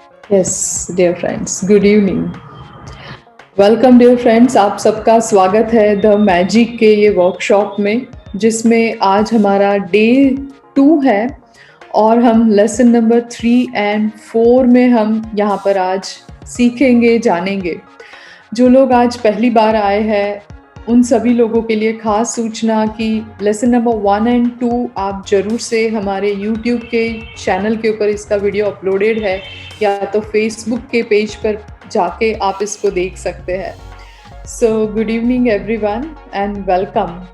Yes, dear friends, good evening. Welcome dear friends, आप सबका स्वागत है द मैजिक के ये वर्कशॉप में, जिसमें आज हमारा डे 2 है और हम लेसन नंबर 3 और 4 में हम यहाँ पर आज सीखेंगे, जानेंगे। जो लोग आज पहली बार आए हैं उन सभी लोगों के लिए खास सूचना कि लेसन नंबर 1 और 2 आप ज़रूर से हमारे यूट्यूब के चैनल के ऊपर इसका वीडियो अपलोडेड है, या तो फेसबुक के पेज पर जाके आप इसको देख सकते हैं। So good evening everyone and welcome.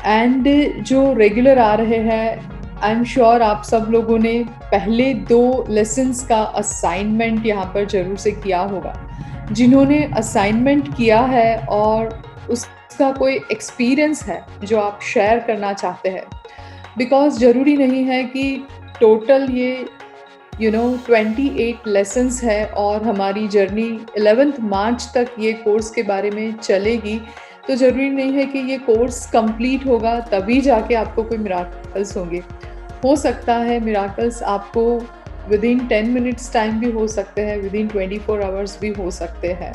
And जो रेगुलर आ रहे हैं, आई एम श्योर आप सब लोगों ने पहले 2 लेसन्स का असाइनमेंट यहाँ पर ज़रूर से किया होगा। जिन्होंने असाइनमेंट किया है और उसका कोई एक्सपीरियंस है जो आप शेयर करना चाहते हैं, बिकॉज ज़रूरी नहीं है कि टोटल ये 28 लेसन्स है और हमारी जर्नी 11th मार्च तक ये कोर्स के बारे में चलेगी। तो ज़रूरी नहीं है कि ये कोर्स कंप्लीट होगा तभी जाके आपको कोई मिराकल्स होंगे। हो सकता है मिराकल्स आपको विद इन 10 मिनट्स टाइम भी हो सकते हैं, विद इन 24 आवर्स भी हो सकते हैं।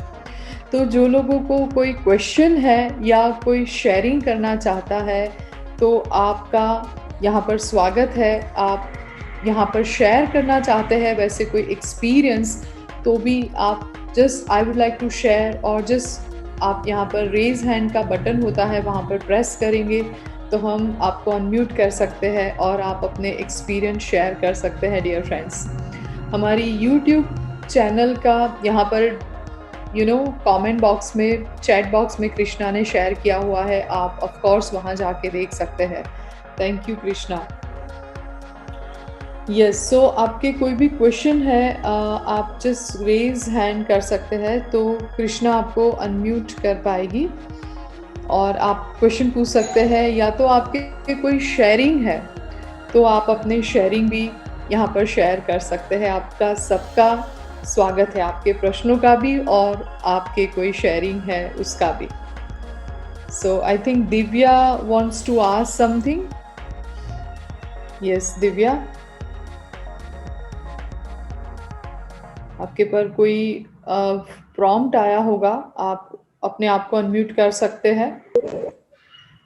तो जो लोगों को कोई क्वेश्चन है या कोई शेयरिंग करना चाहता है, तो आपका यहाँ पर स्वागत है। आप यहाँ पर शेयर करना चाहते हैं वैसे कोई एक्सपीरियंस, तो भी आप just I would like to share, और जस्ट आप यहाँ पर रेज हैंड का बटन होता है वहाँ पर प्रेस करेंगे तो हम आपको अनम्यूट कर सकते हैं और आप अपने एक्सपीरियंस शेयर कर सकते हैं डियर फ्रेंड्स। हमारी यूट्यूब चैनल का यहाँ पर कमेंट बॉक्स में, चैट बॉक्स में कृष्णा ने शेयर किया हुआ है, आप ऑफ कोर्स वहाँ जाके देख सकते हैं। Thank you Krishna. यस, सो आपके कोई भी क्वेश्चन है आप जस्ट रेज हैंड कर सकते हैं, तो कृष्णा आपको अनम्यूट कर पाएगी और आप क्वेश्चन पूछ सकते हैं, या तो आपके कोई शेयरिंग है तो आप अपने शेयरिंग भी यहाँ पर शेयर कर सकते हैं। आपका सबका स्वागत है, आपके प्रश्नों का भी और आपके कोई शेयरिंग है उसका भी। So I think Divya wants to ask something. Yes Divya, आपके पर कोई प्रॉम्प्ट आया होगा, आप अपने आप को अनम्यूट कर सकते हैं।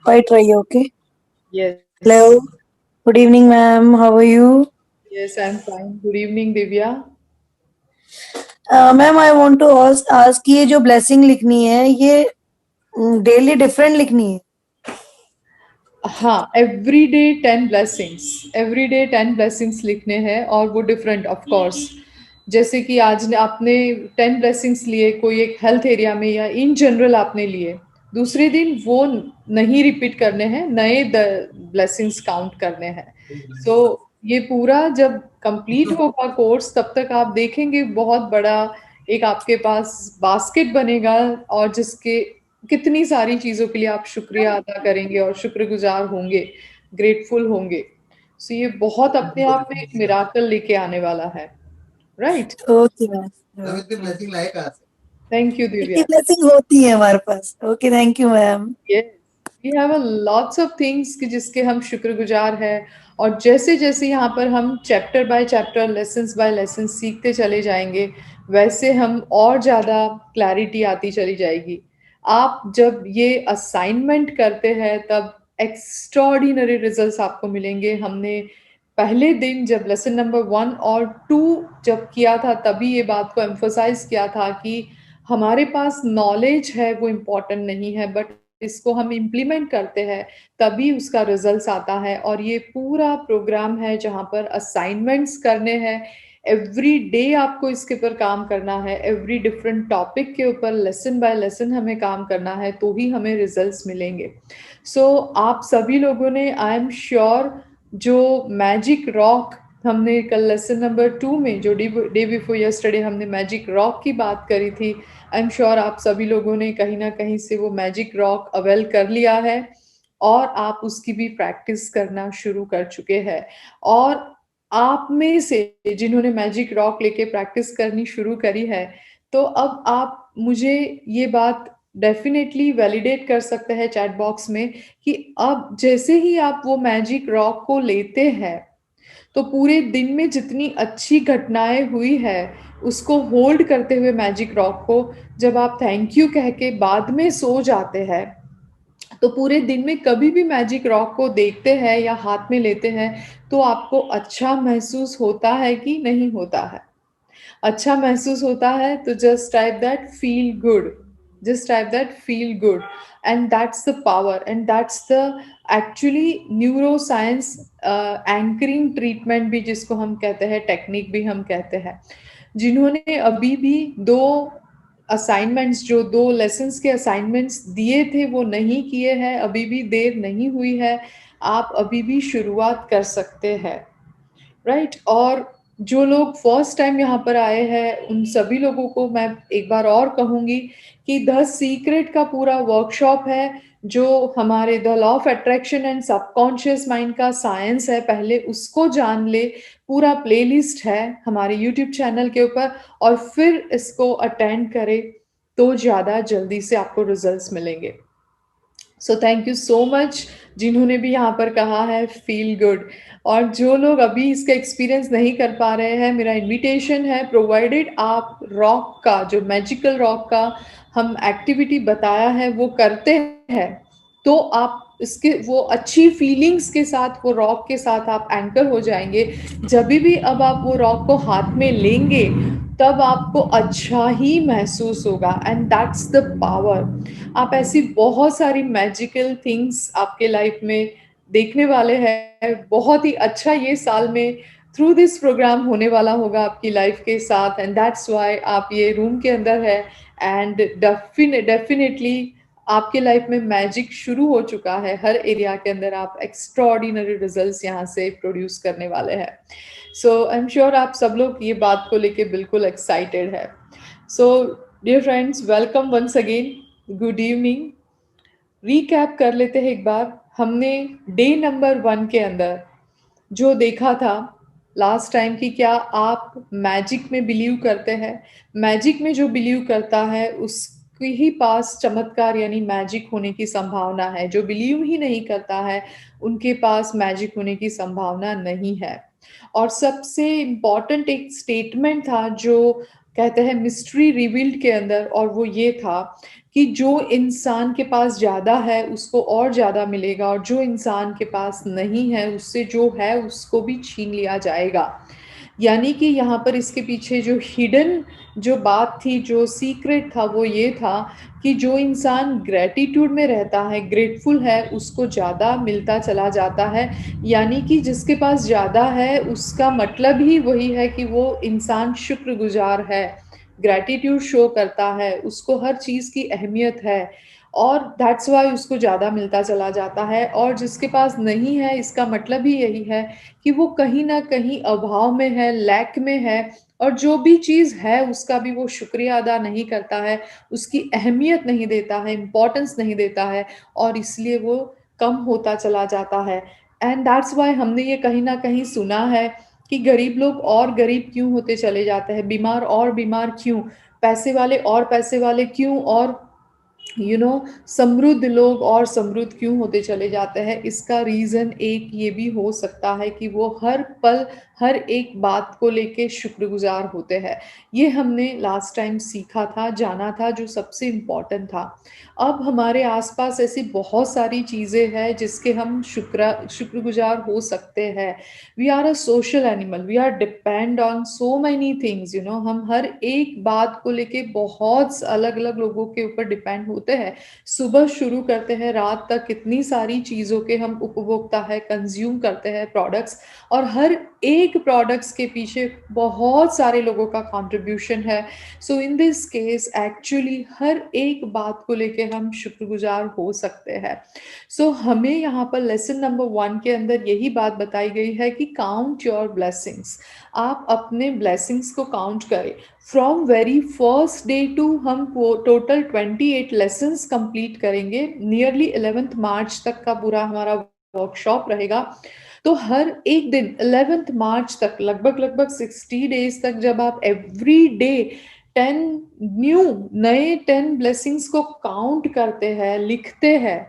Quite right, okay. Yes Hello. Good evening, ma'am. How are you? Yes, I am fine. Good evening Divya. Ma'am I want to ask ये जो ब्लेसिंग लिखनी है ये डेली डिफरेंट लिखनी है। हाँ, every day 10 blessings, every day 10 blessings लिखने हैं और वो डिफरेंट ऑफ कोर्स। जैसे कि आज आपने 10 ब्लेसिंग्स लिए कोई एक हेल्थ एरिया में या इन जनरल आपने लिए, दूसरे दिन वो नहीं रिपीट करने हैं, नए ब्लेसिंग्स काउंट करने हैं। सो ये पूरा जब कंप्लीट होगा कोर्स, तब तक आप देखेंगे बहुत बड़ा एक आपके पास बास्केट बनेगा, और जिसके कितनी सारी चीज़ों के लिए आप शुक्रिया अदा करेंगे और शुक्रगुजार होंगे, ग्रेटफुल होंगे। सो ये बहुत अपने आप में एक मिराकल लेके आने वाला है, right? Okay ma'am. Thank you इतनी दिव्या। ब्लेसिंग होती है हमारे पास। Okay, thank you ma'am. Yes, we have a lots of things कि जिसके हम शुक्रगुजार हैं, और जैसे जैसे यहाँ पर हम chapter by chapter, lessons by lesson सीखते चले जाएंगे, वैसे हम और ज़्यादा क्लैरिटी आती चली जाएगी। आप जब ये असाइनमेंट करते हैं तब एक्स्ट्रॉर्डिनरी रिजल्ट्स आपको मिलेंगे। हमने पहले दिन जब लेसन नंबर 1 और 2 जब किया था, तभी ये बात को एम्फोसाइज किया था कि हमारे पास नॉलेज है वो इम्पोर्टेंट नहीं है, बट इसको हम इम्प्लीमेंट करते हैं तभी उसका रिजल्ट्स आता है। और ये पूरा प्रोग्राम है जहाँ पर असाइनमेंट्स करने हैं, एवरी डे आपको इसके ऊपर काम करना है, एवरी डिफरेंट टॉपिक के ऊपर लेसन बाय लेसन हमें काम करना है, तो ही हमें रिजल्ट्स मिलेंगे। सो आप सभी लोगों ने, आई एम श्योर, जो मैजिक रॉक हमने कल लेसन नंबर 2 में, जो डे बिफोर यस्टरडे हमने मैजिक रॉक की बात करी थी, आई एम श्योर आप सभी लोगों ने कहीं ना कहीं से वो मैजिक रॉक अवेल कर लिया है और आप उसकी भी प्रैक्टिस करना शुरू कर चुके हैं। और आप में से जिन्होंने मैजिक रॉक लेके प्रैक्टिस करनी शुरू करी है, तो अब आप मुझे ये बात डेफिनेटली वैलिडेट कर सकते हैं चैट बॉक्स में कि अब जैसे ही आप वो मैजिक रॉक को लेते हैं, तो पूरे दिन में जितनी अच्छी घटनाएँ हुई है, उसको होल्ड करते हुए मैजिक रॉक को जब आप थैंक यू कह के बाद में सो जाते हैं, तो पूरे दिन में कभी भी मैजिक रॉक को देखते हैं या हाथ में लेते हैं, तो आपको अच्छा महसूस होता है कि नहीं होता है? अच्छा महसूस होता है तो just type that feel good, just type that feel good, and that's the power and that's the actually neuro science anchoring treatment भी जिसको हम कहते हैं, टेक्निक भी हम कहते हैं। जिन्होंने अभी भी 2 असाइनमेंट्स, जो 2 लेसन्स के असाइनमेंट्स दिए थे वो नहीं किए हैं, अभी भी देर नहीं हुई है, आप अभी भी शुरुआत कर सकते हैं। राइट? और जो लोग फर्स्ट टाइम यहाँ पर आए हैं, उन सभी लोगों को मैं एक बार और कहूँगी कि द सीक्रेट का पूरा वर्कशॉप है, जो हमारे the law of attraction and subconscious mind का साइंस है, पहले उसको जान ले। पूरा प्लेलिस्ट है हमारे यूट्यूब चैनल के ऊपर, और फिर इसको अटेंड करें, तो ज़्यादा जल्दी से आपको रिजल्ट्स मिलेंगे। सो थैंक यू सो मच जिन्होंने भी यहाँ पर कहा है फील गुड। और जो लोग अभी इसका एक्सपीरियंस नहीं कर पा रहे हैं, मेरा इनविटेशन है, प्रोवाइडेड आप रॉक का, जो मैजिकल रॉक का हम एक्टिविटी बताया है वो करते हैं, तो आप इसके वो अच्छी फीलिंग्स के साथ, वो रॉक के साथ आप एंकर हो जाएंगे। जब भी अब आप वो रॉक को हाथ में लेंगे, तब आपको अच्छा ही महसूस होगा, एंड दैट्स द पावर। आप ऐसी बहुत सारी मैजिकल थिंग्स आपके लाइफ में देखने वाले हैं। बहुत ही अच्छा ये साल में थ्रू दिस प्रोग्राम होने वाला होगा आपकी लाइफ के साथ, एंड दैट्स व्हाई आप ये रूम के अंदर है। एंड डेफिनेटली आपके लाइफ में मैजिक शुरू हो चुका है। हर एरिया के अंदर आप एक्स्ट्राऑर्डिनरी रिजल्ट्स यहाँ से प्रोड्यूस करने वाले हैं। सो आई एम श्योर आप सब लोग ये बात को लेके बिल्कुल एक्साइटेड है। So dear friends, welcome once again, good evening. Recap कर लेते हैं एक बार। हमने डे नंबर 1 के अंदर जो देखा था लास्ट टाइम, कि क्या आप मैजिक में बिलीव करते हैं? मैजिक में जो बिलीव करता है उसके ही पास चमत्कार यानी मैजिक होने की संभावना है। जो बिलीव ही नहीं करता है, उनके पास मैजिक होने की संभावना नहीं है। और सबसे इम्पोर्टेंट एक स्टेटमेंट था जो कहते हैं मिस्ट्री रिवील्ड के अंदर, और वो ये था कि जो इंसान के पास ज़्यादा है उसको और ज़्यादा मिलेगा, और जो इंसान के पास नहीं है उससे जो है उसको भी छीन लिया जाएगा। यानी कि यहाँ पर इसके पीछे जो हिडन जो बात थी, जो सीक्रेट था, वो ये था कि जो इंसान ग्रैटिट्यूड में रहता है, ग्रेटफुल है, उसको ज़्यादा मिलता चला जाता है। यानी कि जिसके पास ज़्यादा है उसका मतलब ही वही है कि वो इंसान शुक्रगुजार है, ग्रैटिट्यूड शो करता है, उसको हर चीज़ की अहमियत है, और दैट्स व्हाई उसको ज़्यादा मिलता चला जाता है। और जिसके पास नहीं है, इसका मतलब ही यही है कि वो कहीं न कहीं अभाव में है, लैक में है, और जो भी चीज़ है उसका भी वो शुक्रिया अदा नहीं करता है, उसकी अहमियत नहीं देता है, इम्पोर्टेंस नहीं देता है, और इसलिए वो कम होता चला जाता है। एंड दैट्स व्हाई हमने ये कहीं न कहीं सुना है कि गरीब लोग और गरीब क्यों होते चले जाते हैं, बीमार और बीमार क्यों, पैसे वाले और पैसे वाले क्यों, और समृद्ध लोग और समृद्ध क्यों होते चले जाते हैं। इसका रीज़न एक ये भी हो सकता है कि वो हर पल, हर एक बात को लेके शुक्रगुज़ार होते हैं। ये हमने लास्ट टाइम सीखा था, जाना था, जो सबसे इम्पोर्टेंट था। अब हमारे आस-पास ऐसी बहुत सारी चीज़ें हैं जिसके हम शुक्रगुज़ार हो सकते हैं। We are a social animal, we are depend on so many things, हम हर एक बात को लेके बहुत अलग-अलग लोगों के ऊपर डिपेंड होते हैं। सुबह शुरू करते हैं, रात तक कितनी सारी चीज़ों के हम उपभोक्ता है, कंज़्यूम करते हैं प्रोडक्ट्स, और हर एक प्रोडक्ट्स के पीछे बहुत सारे लोगों का कंट्रीब्यूशन है। सो इन दिस केस एक्चुअली हर एक बात को लेके हम शुक्रगुज़ार हो सकते हैं। सो हमें यहाँ पर लेसन नंबर 1 के अंदर यही बात बताई गई है कि काउंट योर ब्लेसिंग्स। आप अपने ब्लेसिंग्स को काउंट करें। From very first day to हम टोटल 28 लेसन्स कंप्लीट करेंगे। नियरली 11th मार्च तक का पूरा हमारा वर्कशॉप रहेगा। तो हर एक दिन 11th मार्च तक, लगभग 60 डेज तक, जब आप एवरी डे 10 नए 10 ब्लेसिंग्स को काउंट करते हैं, लिखते हैं,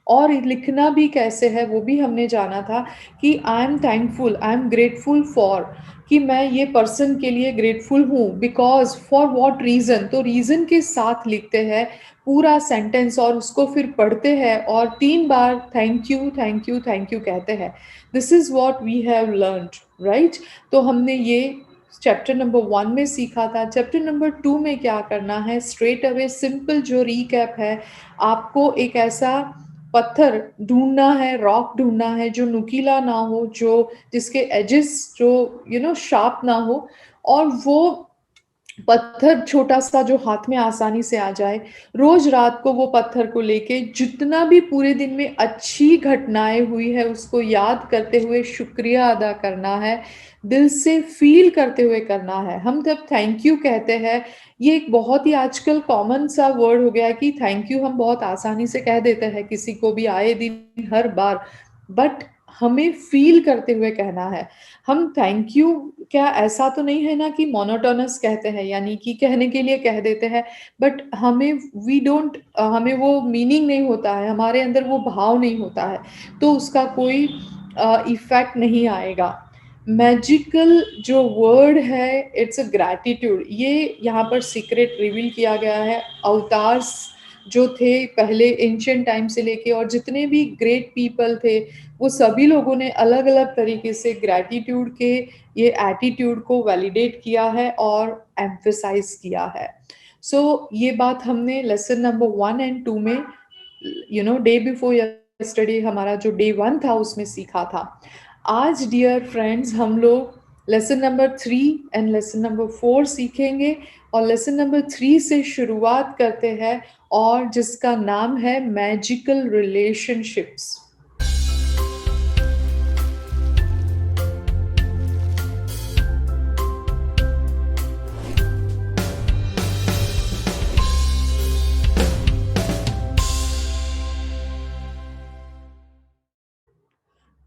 और लिखना भी कैसे है वो भी हमने जाना था कि I am thankful, I am grateful for, कि मैं ये पर्सन के लिए ग्रेटफुल हूँ, बिकॉज फॉर व्हाट रीज़न, तो रीज़न के साथ लिखते हैं पूरा सेंटेंस और उसको फिर पढ़ते हैं और 3 बार thank you thank you thank you कहते हैं। This is what we have learned, right. तो हमने ये चैप्टर नंबर 1 में सीखा था। चैप्टर नंबर 2 में क्या करना है, स्ट्रेट अवे सिंपल जो रीकैप है, आपको एक ऐसा पत्थर ढूंढना है, रॉक ढूंढना है जो नुकीला ना हो, जो जिसके एजेस जो शार्प ना हो, और वो पत्थर छोटा-सा जो हाथ में आसानी से आ जाए। रोज़ रात को वो पत्थर को लेके जितना भी पूरे दिन में अच्छी घटनाएँ हुई है उसको याद करते हुए शुक्रिया अदा करना है, दिल से फ़ील करते हुए करना है। हम जब थैंक यू कहते हैं, ये एक बहुत ही आजकल कॉमन सा वर्ड हो गया है कि थैंक यू हम बहुत आसानी से कह देते हैं किसी को भी आए दिन हर बार, बट हमें फ़ील करते हुए कहना है। हम थैंक यू क्या ऐसा तो नहीं है ना कि मोनोटोनस कहते हैं, यानी कि कहने के लिए कह देते हैं, बट हमें वी डोंट हमें वो मीनिंग नहीं होता है, हमारे अंदर वो भाव नहीं होता है, तो उसका कोई इफ़ेक्ट नहीं आएगा। मैजिकल जो वर्ड है इट्स अ ग्रैटिट्यूड, ये यहाँ पर सीक्रेट रिवील किया गया है। अवतार्स जो थे पहले एंशिएंट टाइम से लेके और जितने भी ग्रेट पीपल थे, वो सभी लोगों ने अलग-अलग तरीके से ग्रैटिट्यूड के ये एटीट्यूड को वैलिडेट किया है और एम्फसाइज़ किया है। सो ये बात हमने लेसन नंबर 1 एंड 2 में डे बिफोर यस्टरडे हमारा जो डे 1 था उसमें सीखा था। आज डियर फ्रेंड्स हम लोग lesson number 3 and lesson number 4 सीखेंगे और लेसन नंबर 3 से शुरुआत करते हैं और जिसका नाम है मैजिकल रिलेशनशिप्स।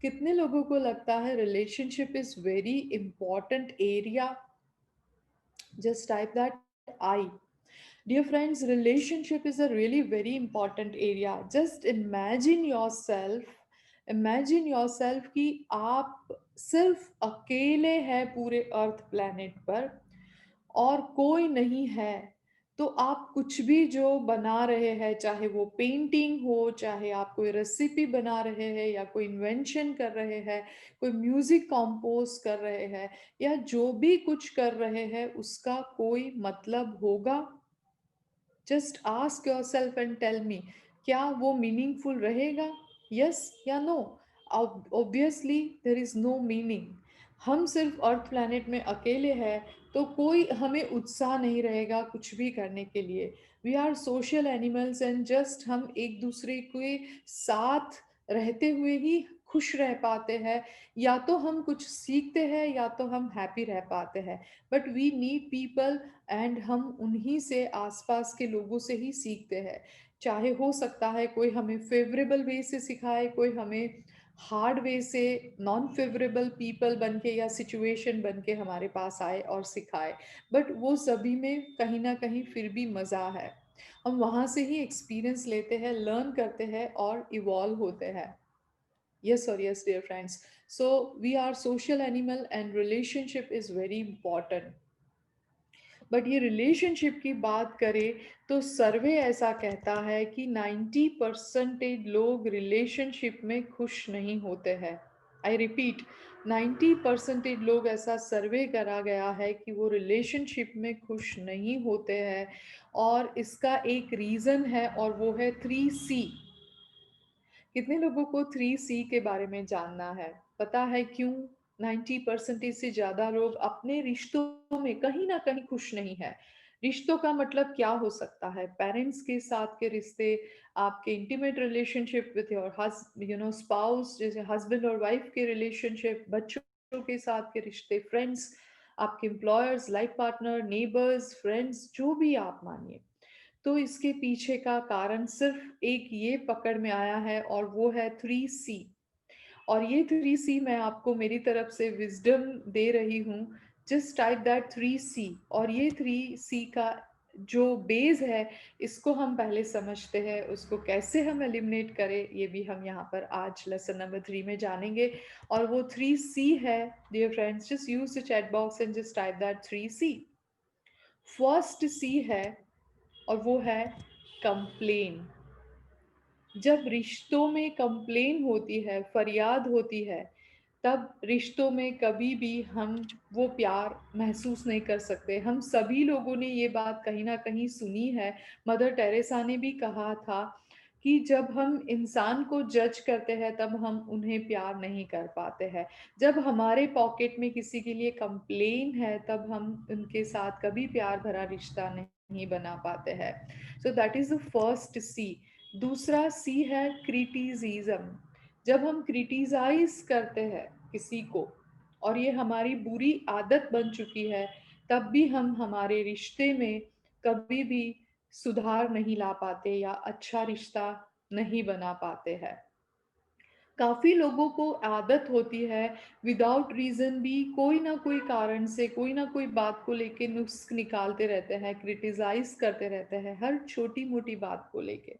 कितने लोगों को लगता है relationship is very important area? Just type that I. Dear friends, relationship is a really very important area. Just imagine yourself कि आप सिर्फ अकेले हैं पूरे अर्थ प्लैनेट पर और कोई नहीं है। तो आप कुछ भी जो बना रहे हैं, चाहे वो पेंटिंग हो, चाहे आप कोई रेसिपी बना रहे हैं या कोई इन्वेंशन कर रहे हैं, कोई म्यूजिक कंपोज कर रहे हैं या जो भी कुछ कर रहे हैं, उसका कोई मतलब होगा? Just ask yourself and tell me, क्या वो मीनिंगफुल रहेगा? यस या no? Obviously there is no meaning. हम सिर्फ अर्थ प्लैनेट में अकेले हैं, तो कोई हमें उत्साह नहीं रहेगा कुछ भी करने के लिए। We are social animals and just हम एक दूसरे के साथ रहते हुए ही खुश रह पाते हैं। या तो हम कुछ सीखते हैं या तो हम हैप्पी रह पाते हैं, but we need people, and हम उन्हीं से आसपास के लोगों से ही सीखते हैं। चाहे हो सकता है कोई हमें फेवरेबल वे से सिखाए, कोई हमें हार्ड वे से, नॉन फेवरेबल पीपल बन के या सिचुएशन बन के हमारे पास आए और सिखाए, बट वो सभी में कहीं ना कहीं फिर भी मज़ा है। हम वहाँ से ही एक्सपीरियंस लेते हैं, लर्न करते हैं और इवॉल्व होते हैं। Yes or yes, dear friends. So we are social animal and relationship is very important. But ये रिलेशनशिप की बात करें तो सर्वे ऐसा कहता है कि 90% लोग रिलेशनशिप में खुश नहीं होते हैं। आई रिपीट, 90% लोग, ऐसा सर्वे करा गया है कि वो रिलेशनशिप में खुश नहीं होते हैं। और इसका एक रीज़न है और वो है 3C। कितने लोगों को 3C के बारे में जानना है? पता है क्यों 90% से ज़्यादा लोग अपने रिश्तों में कहीं न कहीं खुश नहीं है? रिश्तों का मतलब क्या हो सकता है? पेरेंट्स के साथ के रिश्ते, आपके intimate relationship with your spouse, जैसे हस्बैंड और वाइफ के रिलेशनशिप, बच्चों के साथ के रिश्ते, फ्रेंड्स, आपके employers, life partner, neighbours, friends, जो भी आप मानिए। तो इसके पीछे का कारण सिर्फ एक ये पकड़ में आया है और वो है 3C। और ये 3C मैं आपको मेरी तरफ से विजडम दे रही हूँ। जस्ट टाइप दैट 3C, और ये 3C का जो बेस है इसको हम पहले समझते हैं, उसको कैसे हम एलिमिनेट करें ये भी हम यहाँ पर आज लेसन नंबर 3 में जानेंगे। और वो 3C है dear friends, just use the chat box and just type that 3C। First C है और वो है कंप्लेन। जब रिश्तों में कंप्लेन होती है, फरियाद होती है, तब रिश्तों में कभी भी हम वो प्यार महसूस नहीं कर सकते। हम सभी लोगों ने ये बात कहीं न कहीं सुनी है। मदर टेरेसा ने भी कहा था कि जब हम इंसान को जज करते हैं तब हम उन्हें प्यार नहीं कर पाते हैं। जब हमारे पॉकेट में किसी के लिए कंप्लेन है तब हम उनके साथ कभी प्यार भरा रिश्ता नहीं बना पाते हैं। So that is the first C. दूसरा सी है क्रिटिसिज्म। जब हम क्रिटिसाइज करते हैं किसी को और ये हमारी बुरी आदत बन चुकी है, तब भी हम हमारे रिश्ते में कभी भी सुधार नहीं ला पाते या अच्छा रिश्ता नहीं बना पाते हैं। काफ़ी लोगों को आदत होती है विदाउट रीज़न भी कोई ना कोई कारण से कोई ना कोई बात को लेके नुस्ख निकालते रहते हैं, क्रिटिसाइज़ करते रहते हैं हर छोटी-मोटी बात को लेके।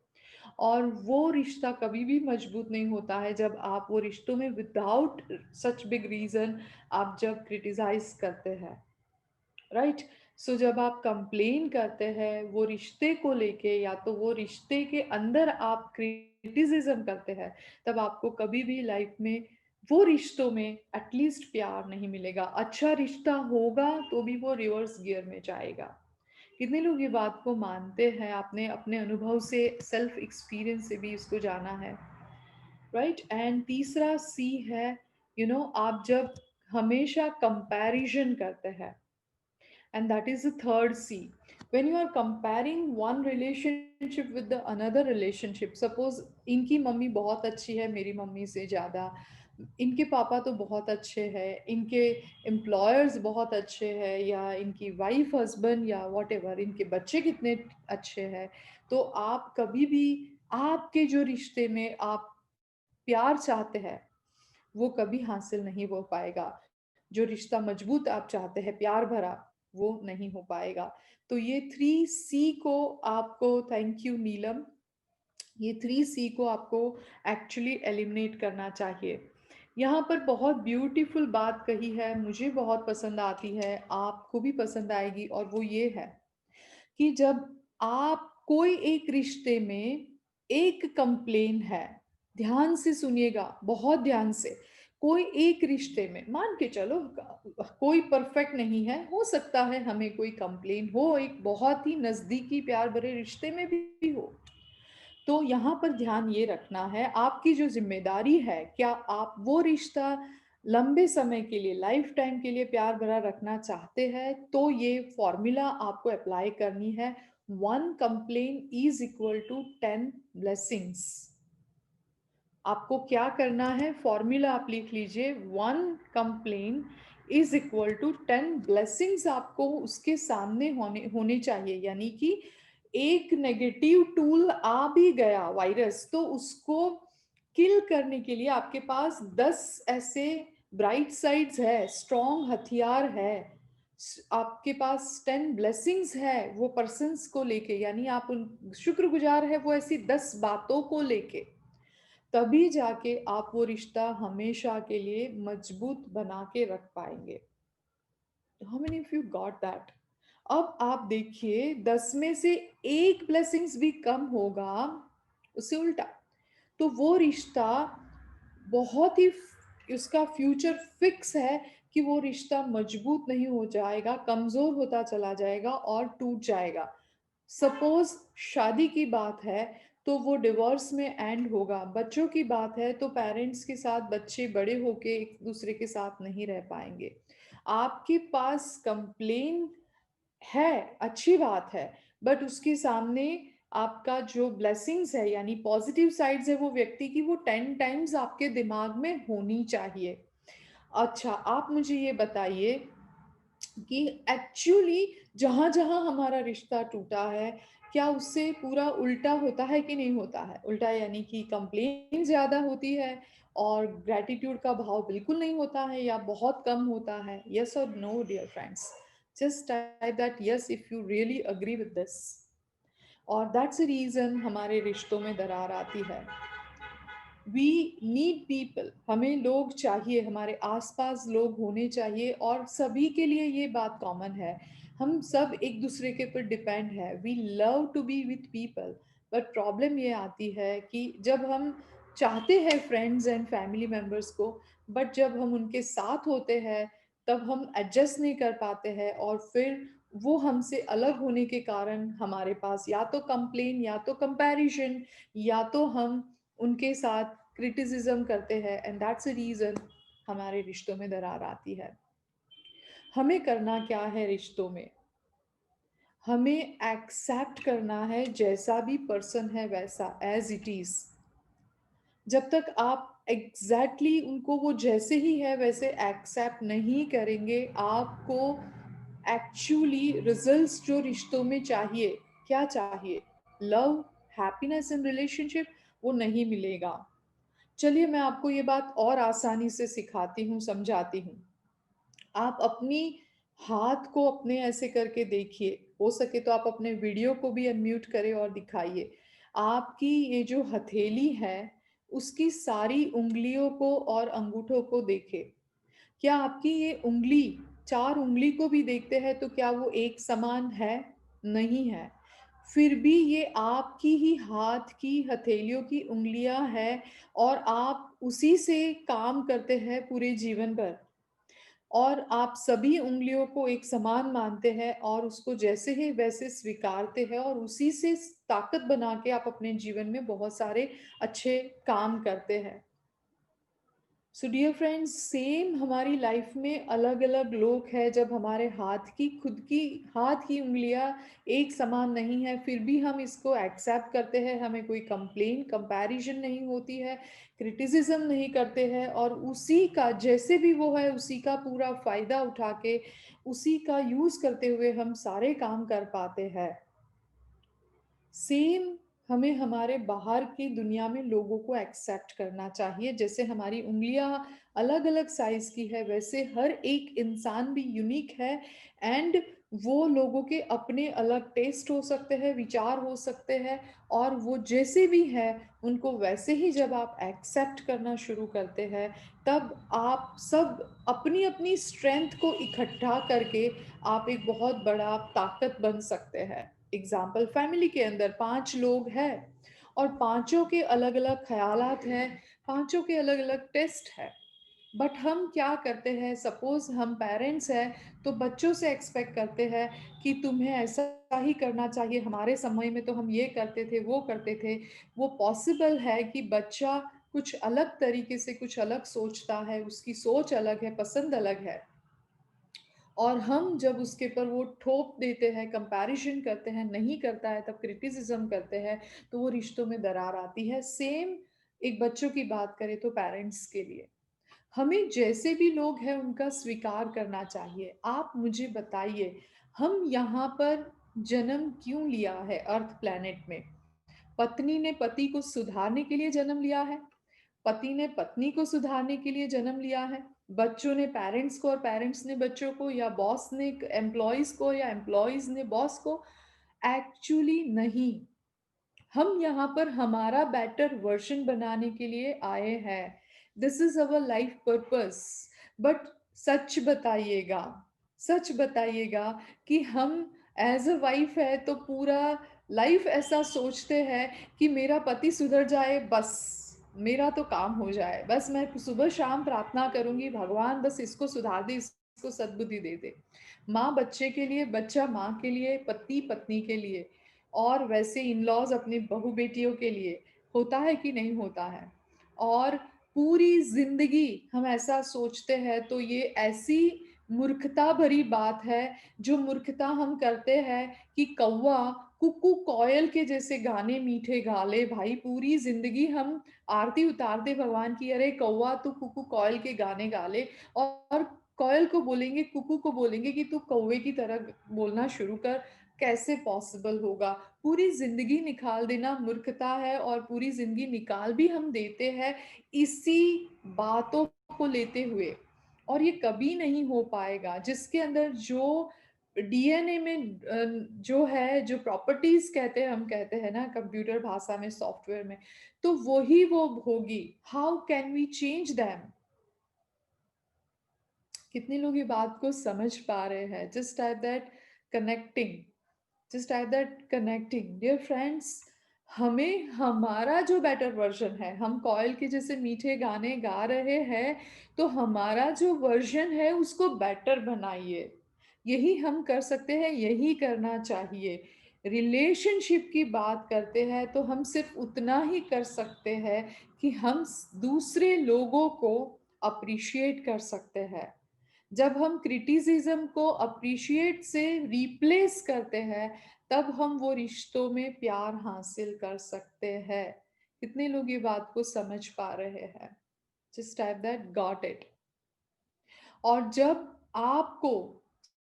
और वो रिश्ता कभी भी मजबूत नहीं होता है जब आप वो रिश्तों में विदाउट सच बिग रीज़न आप जब क्रिटिसाइज़ करते हैं। राइट। सो जब आप कंप्लेन करते हैं वो रिश्ते को लेके या तो वो रिश्ते के अंदर आप क्रिटिसिज्म करते हैं, तब आपको कभी भी लाइफ में वो रिश्तों में एटलीस्ट प्यार नहीं मिलेगा। अच्छा रिश्ता होगा तो भी वो रिवर्स गियर में जाएगा। कितने लोग ये बात को मानते हैं? आपने अपने अनुभव से सेल्फ एक्सपीरियंस से भी इसको जाना है। राइट। एंड तीसरा सी है, आप जब हमेशा कंपैरिजन करते हैं, and that is the third C. When you are comparing one relationship with the another relationship, suppose इनकी मम्मी बहुत अच्छी है मेरी मम्मी से ज़्यादा, इनके पापा तो बहुत अच्छे हैं, इनके एम्प्लॉयर्स बहुत अच्छे हैं, या इनकी वाइफ हस्बैंड या वॉट एवर इनके बच्चे कितने अच्छे हैं, तो आप कभी भी आपके जो रिश्ते में आप प्यार चाहते हैं वो कभी हासिल नहीं हो पाएगा। जो रिश्ता मजबूत आप चाहते हैं प्यार भरा, वो नहीं हो पाएगा। तो ये 3C को आपको, थैंक यू नीलम, ये 3C को आपको एक्चुअली एलिमिनेट करना चाहिए। यहाँ पर बहुत ब्यूटीफुल बात कही है, मुझे बहुत पसंद आती है, आपको भी पसंद आएगी, और वो ये है कि जब आप कोई एक रिश्ते में एक कंप्लेन है, ध्यान से सुनिएगा, बहुत ध्यान से। कोई एक रिश्ते में मान के चलो कोई परफेक्ट नहीं है, हो सकता है हमें कोई कंप्लेन हो एक बहुत ही नज़दीकी प्यार भरे रिश्ते में भी हो। तो यहाँ पर ध्यान ये रखना है, आपकी जो ज़िम्मेदारी है, क्या आप वो रिश्ता लंबे समय के लिए, लाइफ टाइम के लिए प्यार भरा रखना चाहते हैं, तो ये फ़ॉर्मूला आपको अप्लाई करनी है, 1 complain is equal to 10 blessings. आपको क्या करना है, फ़ॉर्मूला आप लिख लीजिए, 1 complain is equal to 10 blessings आपको उसके सामने होने चाहिए। यानी कि एक नेगेटिव टूल आ भी गया वायरस, तो उसको किल करने के लिए आपके पास 10 ऐसे ब्राइट साइड्स है, स्ट्रॉन्ग हथियार है। आपके पास 10 ब्लेसिंग्स है वो पर्सन्स को लेके, यानी आप उन शुक्रगुजार है वो ऐसी 10 बातों को लेके, तभी जाके आप वो रिश्ता हमेशा के लिए मजबूत बना के रख पाएंगे। How many of you got that? अब आप देखिए 10 में से एक ब्लेसिंग्स भी कम होगा, उससे उल्टा, तो वो रिश्ता बहुत ही उसका फ्यूचर फिक्स है कि वो रिश्ता मजबूत नहीं हो जाएगा, कमजोर होता चला जाएगा और टूट जाएगा। सपोज शादी की बात है तो वो डिवोर्स में एंड होगा, बच्चों की बात है तो पेरेंट्स के साथ बच्चे बड़े होके एक दूसरे के साथ नहीं रह पाएंगे। आपके पास कंप्लेन है, अच्छी बात है, बट उसके सामने आपका जो ब्लेसिंग्स है यानी पॉजिटिव साइड्स है वो व्यक्ति की, वो 10 टाइम्स आपके दिमाग में होनी चाहिए। अच्छा, आप मुझे ये बताइए कि एक्चुअली जहाँ-जहाँ हमारा रिश्ता टूटा है, क्या उससे पूरा उल्टा होता है कि नहीं होता है? उल्टा यानी कि कंप्लेन ज़्यादा होती है और ग्रैटिट्यूड का भाव बिल्कुल नहीं होता है या बहुत कम होता है? येस और no dear friends? Just type that yes if you really agree with this. और दैट्स द रीज़न हमारे रिश्तों में दरार आती है। वी नीड पीपल, हमें लोग चाहिए, हमारे आसपास लोग होने चाहिए, और सभी के लिए ये बात कॉमन है। हम सब एक दूसरे के ऊपर डिपेंड है। We love to be with people, but problem ये आती है कि जब हम चाहते हैं फ्रेंड्स एंड फैमिली मेम्बर्स को, बट जब हम उनके साथ होते हैं तब हम एडजस्ट नहीं कर पाते हैं, और फिर वो हमसे अलग होने के कारण हमारे पास या तो कंप्लेन या तो कंपैरिजन या तो हम उनके साथ क्रिटिसिज्म करते हैं, एंड दैट्स अ रीज़न हमारे रिश्तों में दरार आती है। हमें करना क्या है रिश्तों में? हमें एक्सेप्ट करना है जैसा भी पर्सन है वैसा, एज़ इट इज़। जब तक आप एग्ज़ैक्टली उनको वो जैसे ही है वैसे एक्सेप्ट नहीं करेंगे, आपको एक्चुअली रिज़ल्ट्स जो रिश्तों में चाहिए, क्या चाहिए? लव, हैप्पीनेस इन रिलेशनशिप, वो नहीं मिलेगा। चलिए मैं आपको ये बात और आसानी से सिखाती हूँ, समझाती हूँ। आप अपनी हाथ को अपने ऐसे करके देखिए, हो सके तो आप अपने वीडियो को भी अनम्यूट करें और दिखाइए। आपकी ये जो हथेली है, उसकी सारी उँगलियों को और अंगूठों को देखें। क्या आपकी ये उँगली, 4 उँगली को भी देखते हैं तो क्या वो एक समान है? नहीं है। फिर भी ये आपकी ही हाथ की हथेलियों की उँगलियाँ हैं, और आप उसी से काम करते हैं पूरे जीवन भर। और आप सभी उँगलियों को एक समान मानते हैं और उसको जैसे ही वैसे स्वीकारते हैं, और उसी से ताकत बना के आप अपने जीवन में बहुत सारे अच्छे काम करते हैं। सो डियर फ्रेंड्स, सेम हमारी लाइफ में अलग-अलग लोग हैं, जब हमारे खुद की हाथ की उँगलियाँ एक समान नहीं है, फिर भी हम इसको एक्सेप्ट करते हैं, हमें कोई कंप्लेन, कंपैरिज़न नहीं होती है, क्रिटिसिज़्म नहीं करते हैं, और उसी का जैसे भी वो है, उसी का पूरा फ़ायदा उठा के, उसी का यूज़ करते हुए हम सारे काम कर पाते हैं। सेम हमें हमारे बाहर की दुनिया में लोगों को एक्सेप्ट करना चाहिए। जैसे हमारी उँगलियाँ अलग-अलग साइज़ की है, वैसे हर एक इंसान भी यूनिक है, एंड वो लोगों के अपने अलग टेस्ट हो सकते हैं, विचार हो सकते हैं, और वो जैसे भी हैं, उनको वैसे ही जब आप एक्सेप्ट करना शुरू करते हैं, तब आप सब अपनी-अपनी स्ट्रेंथ को इकट्ठा करके आप एक बहुत बड़ा ताकत बन सकते हैं। एग्ज़ाम्पल, फैमिली के अंदर 5 लोग हैं और पाँचों के अलग-अलग ख़यालात हैं, पाँचों के अलग-अलग टेस्ट हैं। बट हम क्या करते हैं, सपोज़ हम पेरेंट्स हैं, तो बच्चों से एक्सपेक्ट करते हैं कि तुम्हें ऐसा ही करना चाहिए, हमारे समय में तो हम ये करते थे, वो करते थे। वो पॉसिबल है कि बच्चा कुछ अलग तरीके से कुछ अलग सोचता है, उसकी सोच अलग है, पसंद अलग है। और हम जब उसके ऊपर वो ठोप देते हैं, कंपैरिज़न करते हैं, नहीं करता है तब क्रिटिसिज़्म करते हैं, तो वो रिश्तों में दरार आती है। सेम एक बच्चों की बात करें तो पेरेंट्स के लिए। हमें जैसे भी लोग हैं उनका स्वीकार करना चाहिए। आप मुझे बताइए, हम यहाँ पर जन्म क्यों लिया है अर्थ प्लैनेट में? पत्नी ने पति को सुधारने के लिए जन्म लिया है, पति ने पत्नी को सुधारने के लिए जन्म लिया है, बच्चों ने पेरेंट्स को और पेरेंट्स ने बच्चों को, या बॉस ने एम्प्लॉइज़ को या एम्प्लॉइज़ ने बॉस को? एक्चुअली नहीं। हम यहाँ पर हमारा बेटर वर्ज़न बनाने के लिए आए हैं। This is our life purpose. But सच बताइएगा, सच बताइएगा कि हम एज़ अ वाइफ है तो पूरा लाइफ ऐसा सोचते हैं कि मेरा पति सुधर जाए बस, मेरा तो काम हो जाए। बस मैं सुबह-शाम प्रार्थना करूँगी, भगवान बस इसको सुधार दे, इसको सद्बुद्धि दे दे। माँ बच्चे के लिए, बच्चा माँ के लिए, पति पत्नी के लिए, और वैसे इन-लॉज़ अपनी बहू-बेटियों के लिए। होता है कि नहीं होता है? और पूरी ज़िंदगी हम ऐसा सोचते हैं, तो ये ऐसी मूर्खता भरी बात है, जो मूर्खता हम करते हैं कि कौवा कुक्कू कोयल के जैसे गाने मीठे गा ले भाई, पूरी ज़िंदगी हम आरती उतारते भगवान की, अरे कौवा तू कुक्कू कोयल के गाने गा ले, और कोयल को बोलेंगे, कुक्कू को बोलेंगे कि तू कौवे की तरह बोलना शुरू कर। कैसे पॉसिबल होगा? पूरी ज़िंदगी निकाल देना मूर्खता है, और पूरी ज़िंदगी निकाल भी हम देते हैं इसी बातों को लेते हुए, और ये कभी नहीं हो पाएगा। जिसके अंदर जो डीएनए में जो है, जो प्रॉपर्टीज कहते हैं, हम कहते हैं ना कंप्यूटर भाषा में, सॉफ्टवेयर में, तो वही वो होगी। How can we change them? कितने लोग ये बात को समझ पा रहे हैं? Just type that connecting, just type that connecting. Dear friends, हमें हमारा जो बेटर वर्जन है, हम कोयल के जैसे मीठे गाने गा रहे हैं, तो हमारा जो वर्जन है उसको बेटर बनाइए। यही हम कर सकते हैं, यही करना चाहिए। रिलेशनशिप की बात करते हैं तो हम सिर्फ उतना ही कर सकते हैं कि हम दूसरे लोगों को अप्रिशिएट कर सकते हैं। जब हम क्रिटिसिज्म को अप्रिशिएट से रिप्लेस करते हैं, तब हम वो रिश्तों में प्यार हासिल कर सकते हैं। कितने लोग ये बात को समझ पा रहे हैं? Just type that got it. और जब आपको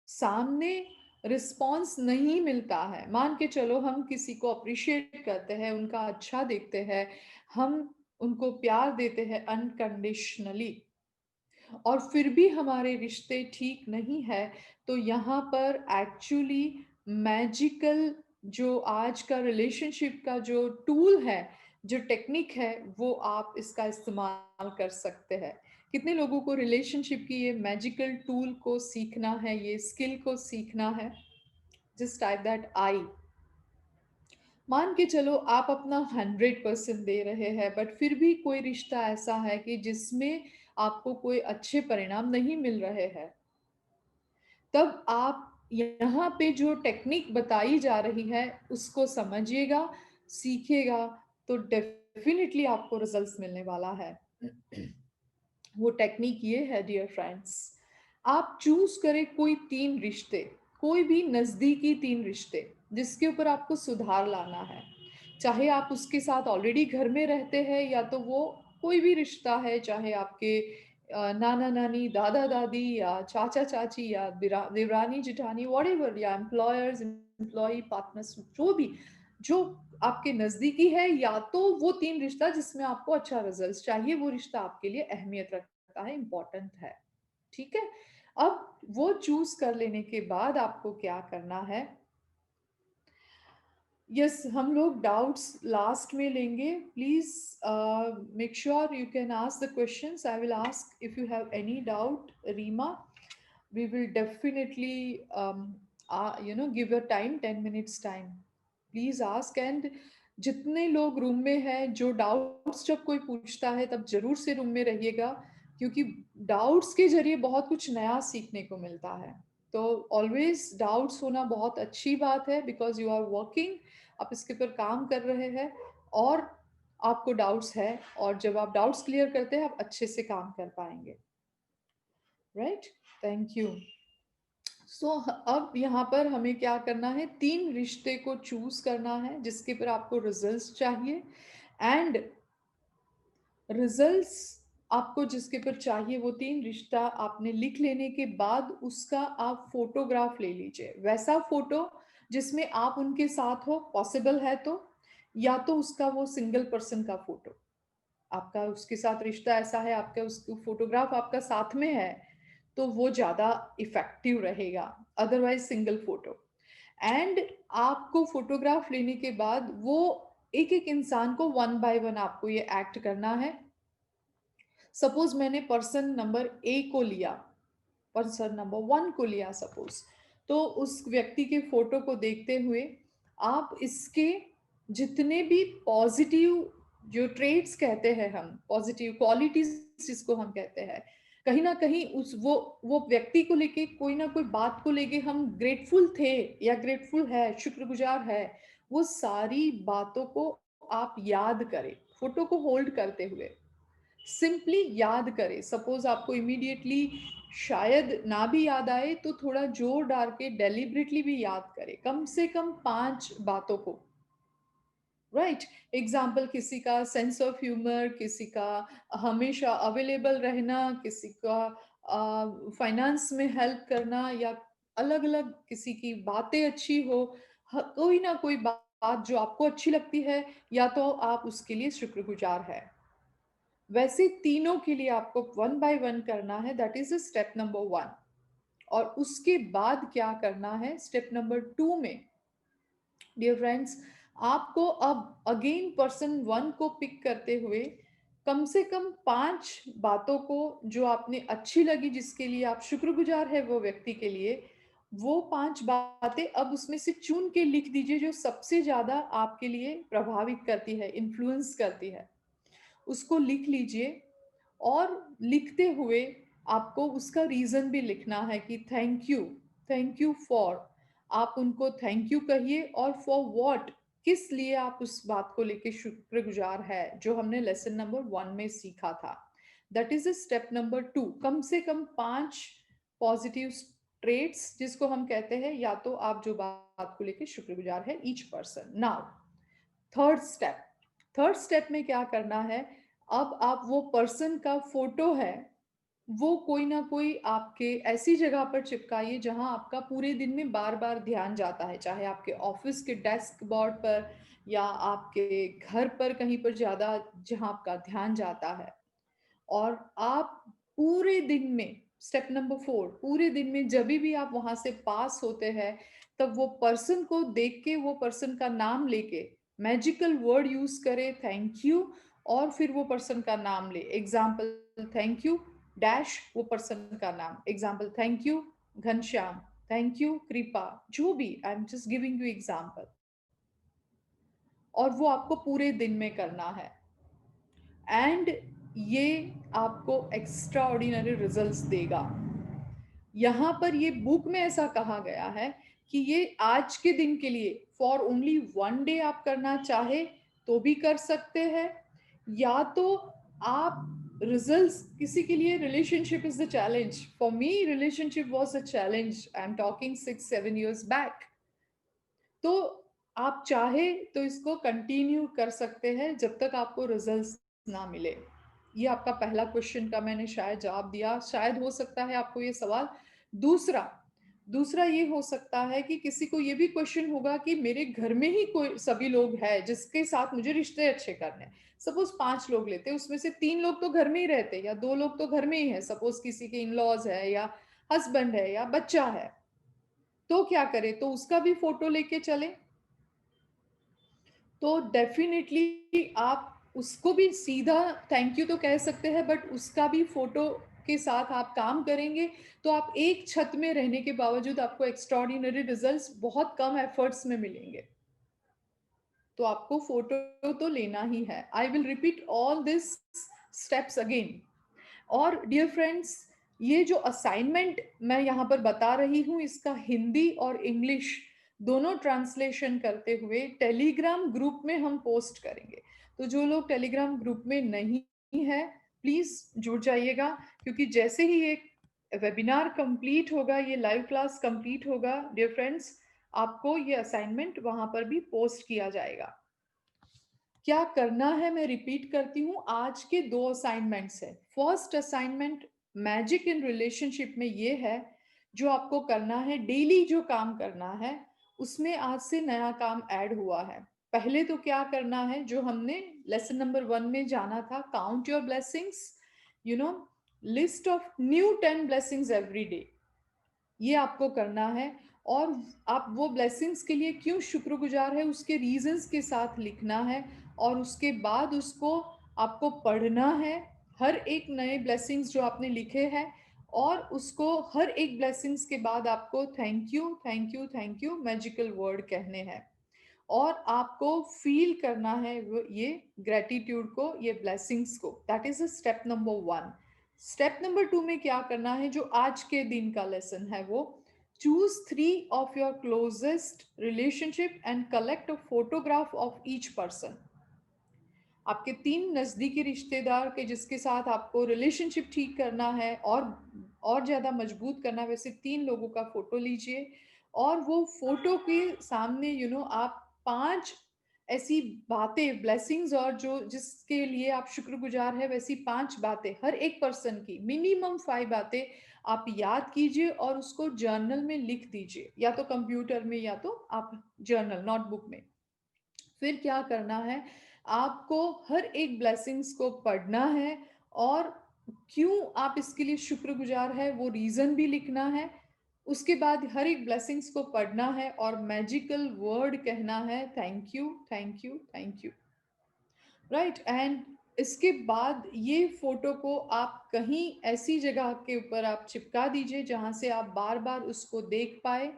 सामने रिस्पॉन्स नहीं मिलता है, मान के चलो हम किसी को अप्रिशिएट करते हैं, उनका अच्छा देखते हैं, हम उनको प्यार देते हैं अनकंडीशनली, और फिर भी हमारे रिश्ते ठीक नहीं है, तो यहाँ पर एक्चुअली मैजिकल जो आज का रिलेशनशिप का जो टूल है, जो टेक्निक है, वो आप इसका इस्तेमाल कर सकते हैं। कितने लोगों को रिलेशनशिप की ये मैजिकल टूल को सीखना है, ये स्किल को सीखना है? Just type that I. मान के चलो आप अपना 100% दे रहे हैं, बट फिर भी कोई रिश्ता ऐसा है कि जिसमें आपको कोई अच्छे परिणाम नहीं मिल रहे हैं, तब आप यहाँ पे जो टेक्निक बताई जा रही है उसको समझिएगा, सीखिएगा, तो डेफिनेटली आपको रिजल्ट्स मिलने वाला है। वो टेक्निक ये है डियर फ्रेंड्स, आप चूज करें कोई 3 रिश्ते, कोई भी नज़दीकी 3 रिश्ते जिसके ऊपर आपको सुधार लाना है। चाहे आप उसके साथ ऑलरेडी घर में रहते हैं, या तो वो कोई भी रिश्ता है, चाहे आपके नाना नानी, दादा दादी, या चाचा चाची, या देवरानी जिठानी, व्हाटएवर, या एम्प्लॉयर्स एम्प्लॉय पार्टनर्स, जो भी, जो आपके नजदीकी है, या तो वो 3 रिश्ता जिसमें आपको अच्छा रिजल्ट चाहिए, वो रिश्ता आपके लिए अहमियत रखता है, इंपॉर्टेंट है। ठीक है? अब वो चूज कर लेने के बाद आपको क्या करना है? यस, हम लोग डाउट्स लास्ट में लेंगे। Please make sure you can ask the questions. I will ask if you have any doubt, Reema. We will definitely give your time, 10 minutes time. Please ask, and जितने लोग रूम में हैं, जो doubts जब कोई पूछता है तब जरूर से रूम में रहिएगा, क्योंकि डाउट्स के जरिए बहुत कुछ नया सीखने को मिलता है। तो ऑलवेज डाउट्स होना बहुत अच्छी बात है, बिकॉज यू आर वर्किंग, आप इसके ऊपर काम कर रहे हैं, और आपको डाउट्स है, और जब आप डाउट्स क्लियर करते हैं आप अच्छे से काम कर पाएंगे। राइट? Thank you. सो अब यहाँ पर हमें क्या करना है? 3 रिश्ते को चूज करना है जिसके पर आपको रिजल्ट्स चाहिए, एंड रिजल्ट्स आपको जिसके पर चाहिए, वो 3 रिश्ता आपने लिख लेने के बाद उसका आप फोटोग्राफ ले लीजिए। वैसा फोटो जिसमें आप उनके साथ हो, पॉसिबल है तो, या तो उसका वो सिंगल पर्सन का फोटो, आपका उसके साथ रिश्ता ऐसा है, आपका उसको फोटोग्राफ आपका साथ में है, तो वो ज़्यादा इफ़ेक्टिव रहेगा, अदरवाइज सिंगल फोटो। एंड आपको फोटोग्राफ लेने के बाद वो एक एक इंसान को 1 बाय 1 आपको ये एक्ट करना है। सपोज मैंने पर्सन नंबर ए को लिया, पर्सन नंबर 1 को लिया सपोज, तो उस व्यक्ति के फोटो को देखते हुए आप इसके जितने भी पॉजिटिव जो ट्रेड्स कहते हैं, हम पॉजिटिव क्वालिटीज जिसको हम कहते हैं, कहीं ना कहीं उस वो व्यक्ति को लेके, कोई ना कोई बात को लेके हम ग्रेटफुल थे या ग्रेटफुल है, शुक्रगुजार है, वो सारी बातों को आप याद करें, फोटो को होल्ड करते हुए सिंपली याद करें। सपोज आपको इमीडिएटली शायद ना भी याद आए, तो थोड़ा जोर डाल के डेलिबरेटली भी याद करें, कम से कम 5 बातों को। राइट? एग्जाम्पल, किसी का सेंस ऑफ ह्यूमर, किसी का हमेशा अवेलेबल रहना, किसी का फाइनेंस में हेल्प करना, या अलग अलग किसी की बातें अच्छी हो, कोई ना कोई बात जो आपको अच्छी लगती है, या तो आप उसके लिए शुक्रगुजार है। वैसे तीनों के लिए आपको 1 बाय 1 करना है, दैट इज स्टेप नंबर 1। और उसके बाद क्या करना है स्टेप नंबर 2 में, डियर फ्रेंड्स, आपको अब अगेन पर्सन 1 को पिक करते हुए कम से कम 5 बातों को जो आपने अच्छी लगी, जिसके लिए आप शुक्रगुजार है वो व्यक्ति के लिए, वो 5 बातें अब उसमें से चुन के लिख दीजिए जो सबसे ज़्यादा आपके लिए प्रभावित करती है, इन्फ्लुएंस करती है। उसको लिख लीजिए और लिखते हुए आपको उसका रीज़न भी लिखना है कि थैंक यू फॉर, आप उनको थैंक यू कहिए, और फॉर व्हाट, किस लिए आप उस बात को लेके शुक्रगुजार है, जो हमने लेसन नंबर 1 में सीखा था। That is step number 2। कम से कम 5 पॉजिटिव ट्रेट्स जिसको हम कहते हैं, या तो आप जो बात को लेके शुक्रगुजार है each person. Now third step में क्या करना है, अब आप वो पर्सन का फोटो है वो कोई ना कोई आपके ऐसी जगह पर चिपकाइए जहां आपका पूरे दिन में बार बार ध्यान जाता है, चाहे आपके ऑफिस के डेस्क बोर्ड पर या आपके घर पर कहीं पर ज्यादा, जहां आपका ध्यान जाता है। और आप पूरे दिन में, स्टेप नंबर 4, पूरे दिन में जब भी आप वहां से पास होते हैं, तब वो पर्सन को देख के, वो पर्सन का नाम लेके मैजिकल वर्ड यूज करे थैंक यू, और फिर वो पर्सन का नाम ले। एग्जाम्पल थैंक यू डैश, वो पर्सन का नाम। Example thank you Ghanshyam, thank you कृपा, जो भी, I am just giving you example. और वो आपको पूरे दिन में करना है, एंड ये आपको एक्स्ट्रा ऑर्डिनरी रिजल्ट्स देगा। यहाँ पर ये बुक में ऐसा कहा गया है कि ये आज के दिन के लिए फॉर ओनली 1 डे आप करना चाहे तो भी कर सकते हैं, या तो आप रिजल्ट्स, किसी के लिए relationship is the challenge, for me relationship was a challenge, I am talking 6-7 years back. तो आप चाहे तो इसको कंटिन्यू कर सकते हैं जब तक आपको रिजल्ट्स ना मिले। ये आपका पहला क्वेश्चन का मैंने शायद जवाब दिया, शायद हो सकता है आपको ये सवाल। दूसरा दूसरा ये हो सकता है कि किसी को ये भी क्वेश्चन होगा कि मेरे घर में ही कोई सभी लोग हैं जिसके साथ मुझे रिश्ते अच्छे करने हैं। सपोज 5 लोग लेते, उसमें से 3 लोग तो घर में ही रहते, या 2 लोग तो घर में ही है, सपोज किसी के इन लॉज है या हस्बैंड है या बच्चा है, तो क्या करें, तो उसका भी फोटो लेके चले। तो डेफिनेटली आप उसको भी सीधा थैंक यू तो कह सकते हैं, बट उसका भी फोटो के साथ आप काम करेंगे, तो आप एक छत में रहने के बावजूद आपको एक्स्ट्रॉर्डिनरी रिजल्ट्स बहुत कम एफर्ट्स में मिलेंगे। तो आपको फोटो तो लेना ही है। I will repeat all this steps again. और डियर फ्रेंड्स, ये जो असाइनमेंट मैं यहाँ पर बता रही हूँ, इसका हिंदी और इंग्लिश दोनों ट्रांसलेशन करते हुए टेलीग्राम ग्रुप में हम पोस्ट करेंगे। तो जो लोग टेलीग्राम ग्रुप में नहीं है, प्लीज जुड़ जाइएगा, क्योंकि जैसे ही ये वेबिनार कंप्लीट होगा, ये लाइव क्लास कंप्लीट होगा, डियर फ्रेंड्स, आपको ये असाइनमेंट वहां पर भी पोस्ट किया जाएगा। क्या करना है मैं रिपीट करती हूँ, आज के 2 असाइनमेंट्स है। First assignment magic in relationship में ये है, जो आपको करना है, डेली जो काम करना है उसमें आज से नया काम ऐड हुआ है। पहले तो क्या करना है, जो हमने लेसन नंबर 1 में जाना था, count your blessings, you know, list of new 10 blessings every day, ये आपको करना है। और आप वो ब्लेसिंग्स के लिए क्यों शुक्रगुजार है उसके रीजंस के साथ लिखना है, और उसके बाद उसको आपको पढ़ना है, हर एक नए ब्लेसिंग्स जो आपने लिखे हैं, और उसको हर एक ब्लेसिंग्स के बाद आपको thank you thank you thank you magical word कहने हैं, और आपको फील करना है ये ग्रेटिट्यूड को, ये ब्लेसिंग्स को। That is step number 1। Step number 2 में क्या करना है, जो आज के दिन का लेसन है, वो choose 3 of your closest relationship and collect a photograph of each person. आपके 3 नजदीकी रिश्तेदार के जिसके साथ आपको रिलेशनशिप ठीक करना है और ज्यादा मजबूत करना है, वैसे 3 लोगों का फोटो लीजिए, और वो फोटो के सामने आप 5 ऐसी बातें, ब्लेसिंग्स, और जो जिसके लिए आप शुक्रगुजार है, वैसी 5 बातें, हर एक पर्सन की मिनिमम 5 बातें आप याद कीजिए और उसको जर्नल में लिख दीजिए, या तो कंप्यूटर में या तो आप जर्नल नोटबुक में। फिर क्या करना है, आपको हर एक ब्लेसिंग्स को पढ़ना है, और क्यों आप इसके लिए शुक्रगुजार है वो रीजन भी लिखना है, उसके बाद हर एक ब्लेसिंग्स को पढ़ना है और मैजिकल वर्ड कहना है, thank you, thank you, thank you, right. And इसके बाद ये फोटो को आप कहीं ऐसी जगह के ऊपर आप चिपका दीजिए जहां से आप बार बार उसको देख पाए,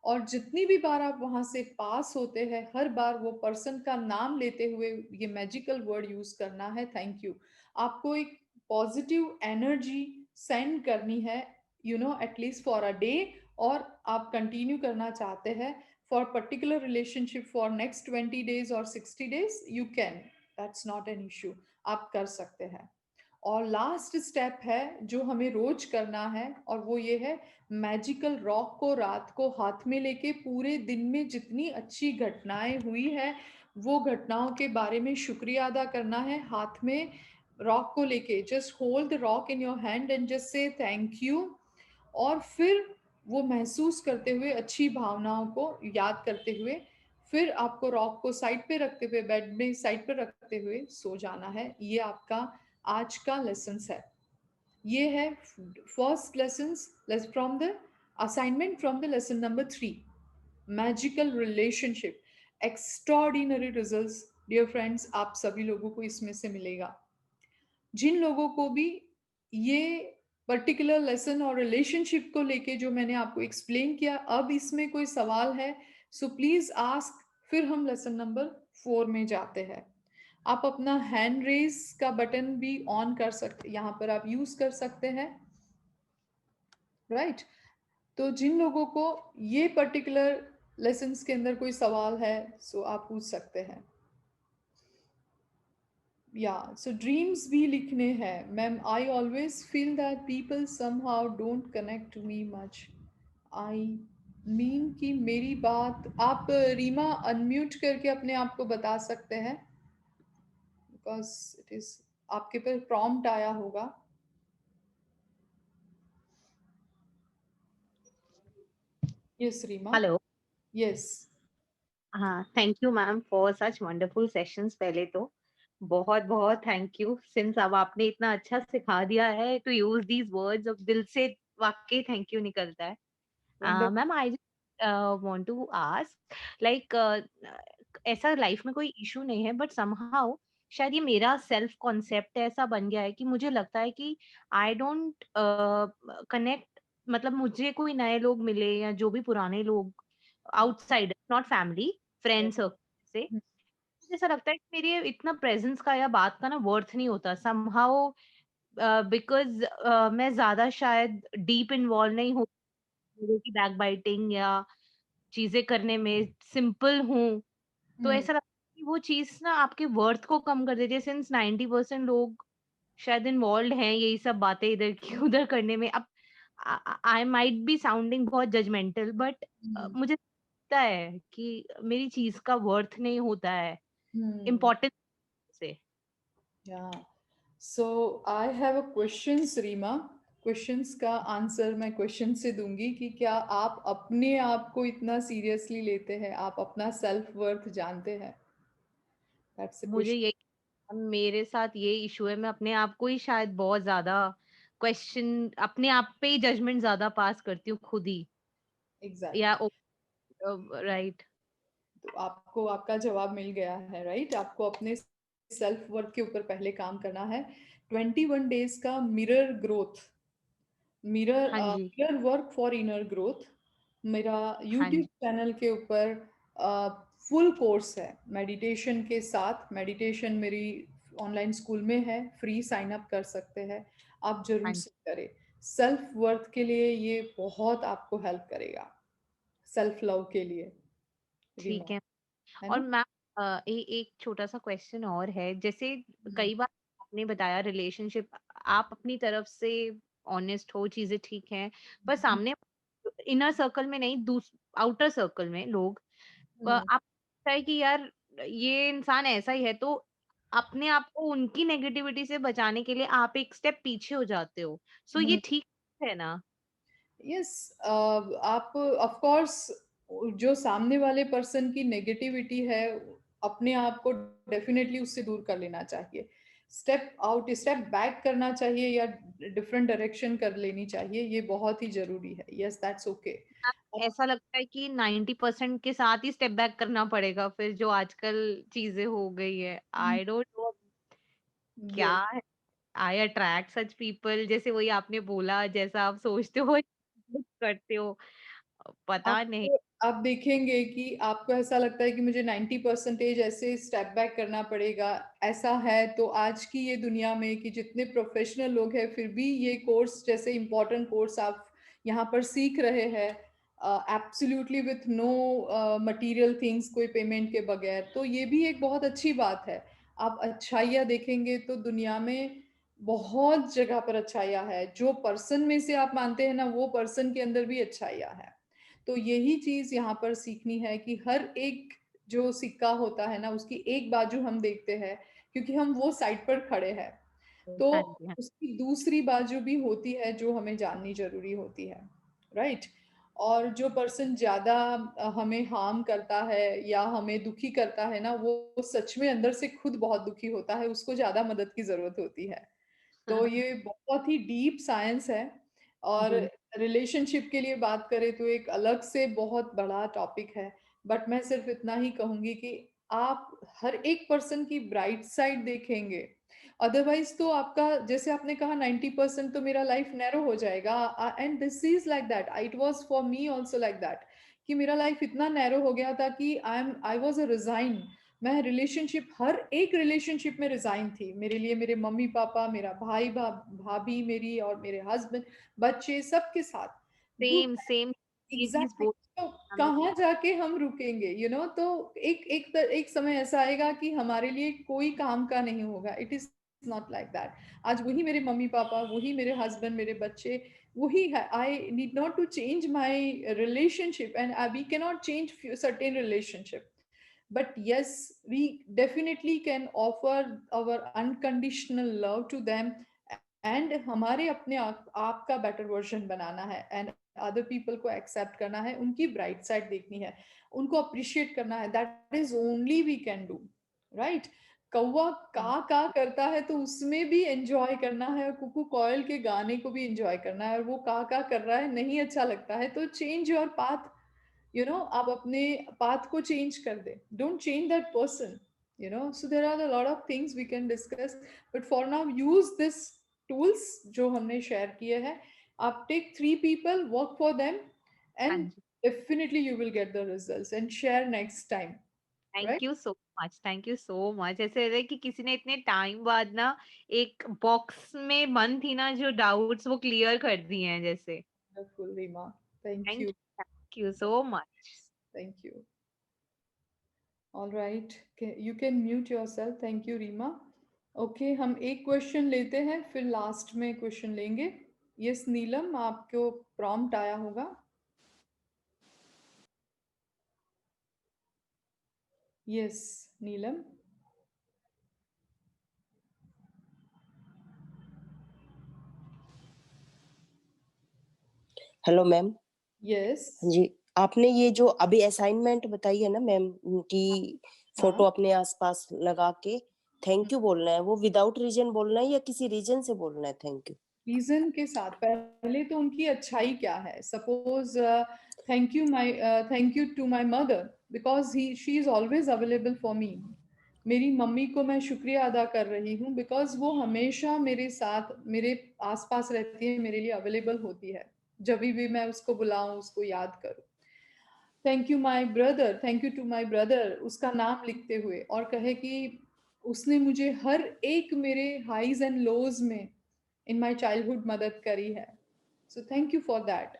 और जितनी भी बार आप वहां से पास होते हैं हर बार वो पर्सन का नाम लेते हुए ये मैजिकल वर्ड यूज करना है, थैंक यू। आपको एक पॉजिटिव एनर्जी सेंड करनी है, एटलीस्ट फॉर अ डे, और आप कंटिन्यू करना चाहते हैं for particular relationship for next 20 days और 60 days, you can, that's not an issue, आप कर सकते हैं। और लास्ट स्टेप है जो हमें रोज करना है, और वो ये है, मैजिकल रॉक को रात को हाथ में लेके पूरे दिन में जितनी अच्छी घटनाएं हुई है वो घटनाओं के बारे में शुक्रिया अदा करना है। हाथ में रॉक को लेके just hold the rock in your hand and just say thank you, और फिर वो महसूस करते हुए अच्छी भावनाओं को याद करते हुए फिर आपको रॉक को साइड पे रखते हुए, बेड में साइड पे रखते हुए सो जाना है। ये आपका आज का लेसन है। ये है first lesson from the assignment from the lesson number 3, magical relationship, extraordinary results. Dear friends, आप सभी लोगों को इसमें से मिलेगा। जिन लोगों को भी ये पर्टिकुलर लेसन और रिलेशनशिप को लेके जो मैंने आपको एक्सप्लेन किया, अब इसमें कोई सवाल है सो प्लीज आस्क, फिर हम लेसन नंबर 4 में जाते हैं। आप अपना हैंड रेज का बटन भी ऑन कर सकते, यहाँ पर आप यूज कर सकते हैं, राइट। तो जिन लोगों को ये पर्टिकुलर लेसन्स के अंदर कोई सवाल है सो आप पूछ सकते हैं। या सो ड्रीम्स भी लिखने हैं ma'am. I always feel that people somehow don't connect to me much. I mean कि मेरी बात आप रीमा अनम्यूट करके अपने आप को बता सकते हैं, बिकॉज इट इज आपके पर प्रॉम्प्ट आया होगा। यस रीमा। हेलो। यस। हाँ, thank you ma'am for such wonderful sessions. पहले तो बहुत बहुत थैंक यू, सिंस अब आपने इतना अच्छा सिखा दिया है टू यूज दीज वर्ड्स, अब दिल से वाकई थैंक यू निकलता है। Ma'am, I want to ask, like ऐसा लाइफ में कोई इशू नहीं है, बट समहाउ शायद ये मेरा सेल्फ कॉन्सेप्ट ऐसा बन गया है कि मुझे लगता है कि आई डोंट कनेक्ट, मतलब मुझे कोई नए लोग मिले या जो भी पुराने लोग outside, not family, friend circle से, मुझे ऐसा लगता है कि मेरे इतना प्रेजेंस का या बात का ना वर्थ नहीं होता समहाउ, बिकॉज मैं ज्यादा शायद डीप इन्वॉल्व नहीं हूँ लोगों की बैक बाइटिंग या चीजें करने में, सिंपल हूँ। तो ऐसा लगता है कि वो चीज ना आपके वर्थ को कम कर देती है, सिंस 90% लोग शायद इन्वॉल्व हैं यही सब बातें इधर की उधर करने में। अब आई माइट बी साउंडिंग बहुत जजमेंटल, बट मुझे लगता है कि मेरी चीज का वर्थ नहीं होता है इम्पोर्टेंस से। या so I have a questions Reema. Questions का आंसर मैं क्वेश्चन से दूंगी कि क्या आप अपने आप को इतना सीरियसली लेते हैं, आप अपना सेल्फ वर्थ जानते हैं? दैट्स अ मुझे क्वेश्चन। ये मेरे साथ ये इशू है, मैं अपने आप को ही शायद बहुत ज्यादा क्वेश्चन, अपने आप पे ही जजमेंट ज्यादा पास करती हूँ खुद ही, या एग्जैक्टली। राइट। तो आपको आपका जवाब मिल गया है, राइट। आपको अपने सेल्फ वर्थ के ऊपर पहले काम करना है। 21 days का मिरर ग्रोथ, मिरर हाँ जी। Mirror work for inner growth, मेरा हाँ यूट्यूब जी। चैनल के ऊपर फुल कोर्स है मेडिटेशन के साथ। मेडिटेशन मेरी ऑनलाइन स्कूल में है, फ्री साइन अप कर सकते हैं, आप हाँ जरूर जी। से करें। सेल्फ वर्थ के लिए ये बहुत आपको हेल्प करेगा, सेल्फ लव के लिए, ठीक रीमा, है। है और ना? मैम, एक छोटा सा क्वेश्चन और है, जैसे हम्म, कई बार आपने बताया रिलेशनशिप, आप अपनी तरफ से ऑनेस्ट हो, चीजें ठीक हैं, पर हम्म, सामने इनर सर्कल में नहीं, आउटर सर्कल में लोग, हम्म, आप लगता है कि यार ये इंसान ऐसा ही है, तो अपने आप को उनकी नेगेटिविटी से बचाने के लिए आप एक स्टेप पीछे हो जाते हो, सो ये हम्म। ठीक है ना? यस, आप ऑफ कोर्स जो सामने वाले पर्सन की नेगेटिविटी है अपने आप को डेफिनेटली उससे दूर कर लेना चाहिए। स्टेप बैक करना चाहिए या डिफरेंट डायरेक्शन कर लेनी चाहिए, ये बहुत ही जरूरी है। Yes, that's okay. ऐसा लगता है कि 90% के साथ ही स्टेप बैक करना पड़ेगा फिर, जो आजकल चीजें हो गई है। आई डोंट नो क्या यस, है। आई अट्रैक्ट सच पीपल, जैसे वही आपने बोला, जैसा आप सोचते हो करते हो, पता नहीं। आप देखेंगे कि आपको ऐसा लगता है कि मुझे 90% ऐसे स्टेप बैक करना पड़ेगा, ऐसा है तो आज की ये दुनिया में कि जितने प्रोफेशनल लोग हैं फिर भी ये कोर्स जैसे इम्पोर्टेंट कोर्स आप यहाँ पर सीख रहे हैं absolutely with no material things, कोई पेमेंट के बगैर, तो ये भी एक बहुत अच्छी बात है। आप अच्छाइयाँ देखेंगे तो दुनिया में बहुत जगह पर अच्छाइयाँ है, जो पर्सन में से आप मानते हैं ना वो पर्सन के अंदर भी अच्छाइयाँ है। तो यही चीज यहाँ पर सीखनी है कि हर एक जो सिक्का होता है ना उसकी एक बाजू हम देखते हैं, क्योंकि हम वो साइड पर खड़े हैं, तो हाँ जी, हाँ। उसकी दूसरी बाजू भी होती है जो हमें जाननी जरूरी होती है, राइट। और जो पर्सन ज्यादा हमें हार्म करता है या हमें दुखी करता है ना, वो सच में अंदर से खुद बहुत दुखी होता है, उसको ज्यादा मदद की जरूरत होती है। तो ये बहुत ही डीप साइंस है। और जी, रिलेशनशिप के लिए बात करें तो एक अलग से बहुत बड़ा टॉपिक है, बट मैं सिर्फ इतना ही कहूंगी कि आप हर एक पर्सन की ब्राइट साइड देखेंगे, अदरवाइज तो आपका जैसे आपने कहा 90% तो मेरा लाइफ नैरो हो जाएगा। And this is like that, it was for me also like that, कि मेरा लाइफ इतना नैरो हो गया था कि आई वाज अ रिजाइन। मैं रिलेशनशिप, हर एक रिलेशनशिप में रिजाइन थी मेरे लिए, मेरे मम्मी पापा, मेरा भाई भाभी मेरी और मेरे हस्बैंड, बच्चे, सबके साथ गुड। सेम सेम चीज एग्जैक्टली। बोल। तो कहाँ जाके हम रुकेंगे, तो एक समय ऐसा आएगा कि हमारे लिए कोई काम का नहीं होगा। It is not like that. आज वही मेरे मम्मी पापा, वही मेरे हस्बैंड, मेरे बच्चे, वही है। I need not to change my relationship and we cannot change certain relationship, but yes, we definitely can offer our unconditional love to them, and हमारे अपने आप का बेटर वर्जन बनाना है, एंड अदर पीपल को एक्सेप्ट करना है, उनकी bright side देखनी है, उनको अप्रिशिएट करना है। That is only we can do, right. कौवा का करता है तो उसमें भी एंजॉय करना है, कुकू कॉयल के गाने को भी एंजॉय करना है, और वो का कर रहा है नहीं अच्छा लगता है तो चेंज योर पाथ। आप अपने पाथ को चेंज कर दे, don't change that person. So there are a lot of things we can discuss, but for now use this tools जो हमने शेयर किए हैं। आप take 3 people, work for them, हाँ एंड जी, definitely you will get the results and share next time, thank right? You so much, thank you so much. ऐसे लग रहा है कि किसी ने इतने टाइम बाद ना एक बॉक्स में बंद थी ना जो डाउट्स, वो क्लियर कर दिए हैं जैसे। Wonderful, Rima. Thank thank you. Thank you so much. Thank you. All right. You can mute yourself. Thank you, Rima. Okay, हम एक क्वेश्चन लेते हैं फिर लास्ट में क्वेश्चन लेंगे। यस नीलम, आपको प्रॉम्प्ट आया होगा। Yes Neelam. Hello ma'am. Yes. जी, आपने ये जो अभी असाइनमेंट बताई है ना मैम, कि हाँ। फोटो अपने आसपास लगा के थैंक यू बोलना है, वो विदाउट रीजन बोलना है या किसी रीजन से बोलना है थैंक यू? रीजन के साथ, पहले तो उनकी अच्छाई क्या है। Suppose thank you to my mother because he she is always available for me. मेरी मम्मी को मैं शुक्रिया अदा कर रही हूँ बिकॉज वो हमेशा मेरे साथ, मेरे आसपास रहती है, मेरे लिए अवेलेबल होती है जब भी मैं उसको बुलाऊं, उसको याद करूं। Thank you my brother, thank you to my brother, उसका नाम लिखते हुए और कहे कि उसने मुझे हर एक मेरे हाइज एंड लोज में इन माई चाइल्डहुड मदद करी है, so thank you for that.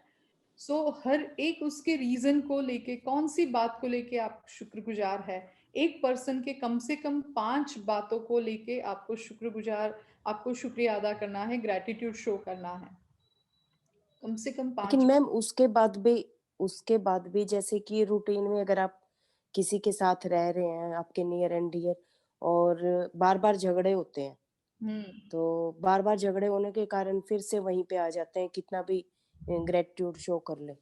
So हर एक उसके रीजन को लेके, कौन सी बात को लेके आप शुक्रगुजार है, एक पर्सन के कम से कम 5 बातों को लेके आपको शुक्रगुजार, आपको शुक्रिया अदा करना है, ग्रेटिट्यूड शो करना है, कम से कम लेकिन 5। मैम उसके बाद भी जैसे कि रूटीन में अगर आप किसी के साथ रह रहे हैं, आपके नियर एंड डियर, और बार बार झगड़े होते हैं, हम्म। तो बार बार झगड़े होने के कारण फिर से वहीं पे आ जाते हैं, कितना भी ग्रेटिट्यूड शो कर ले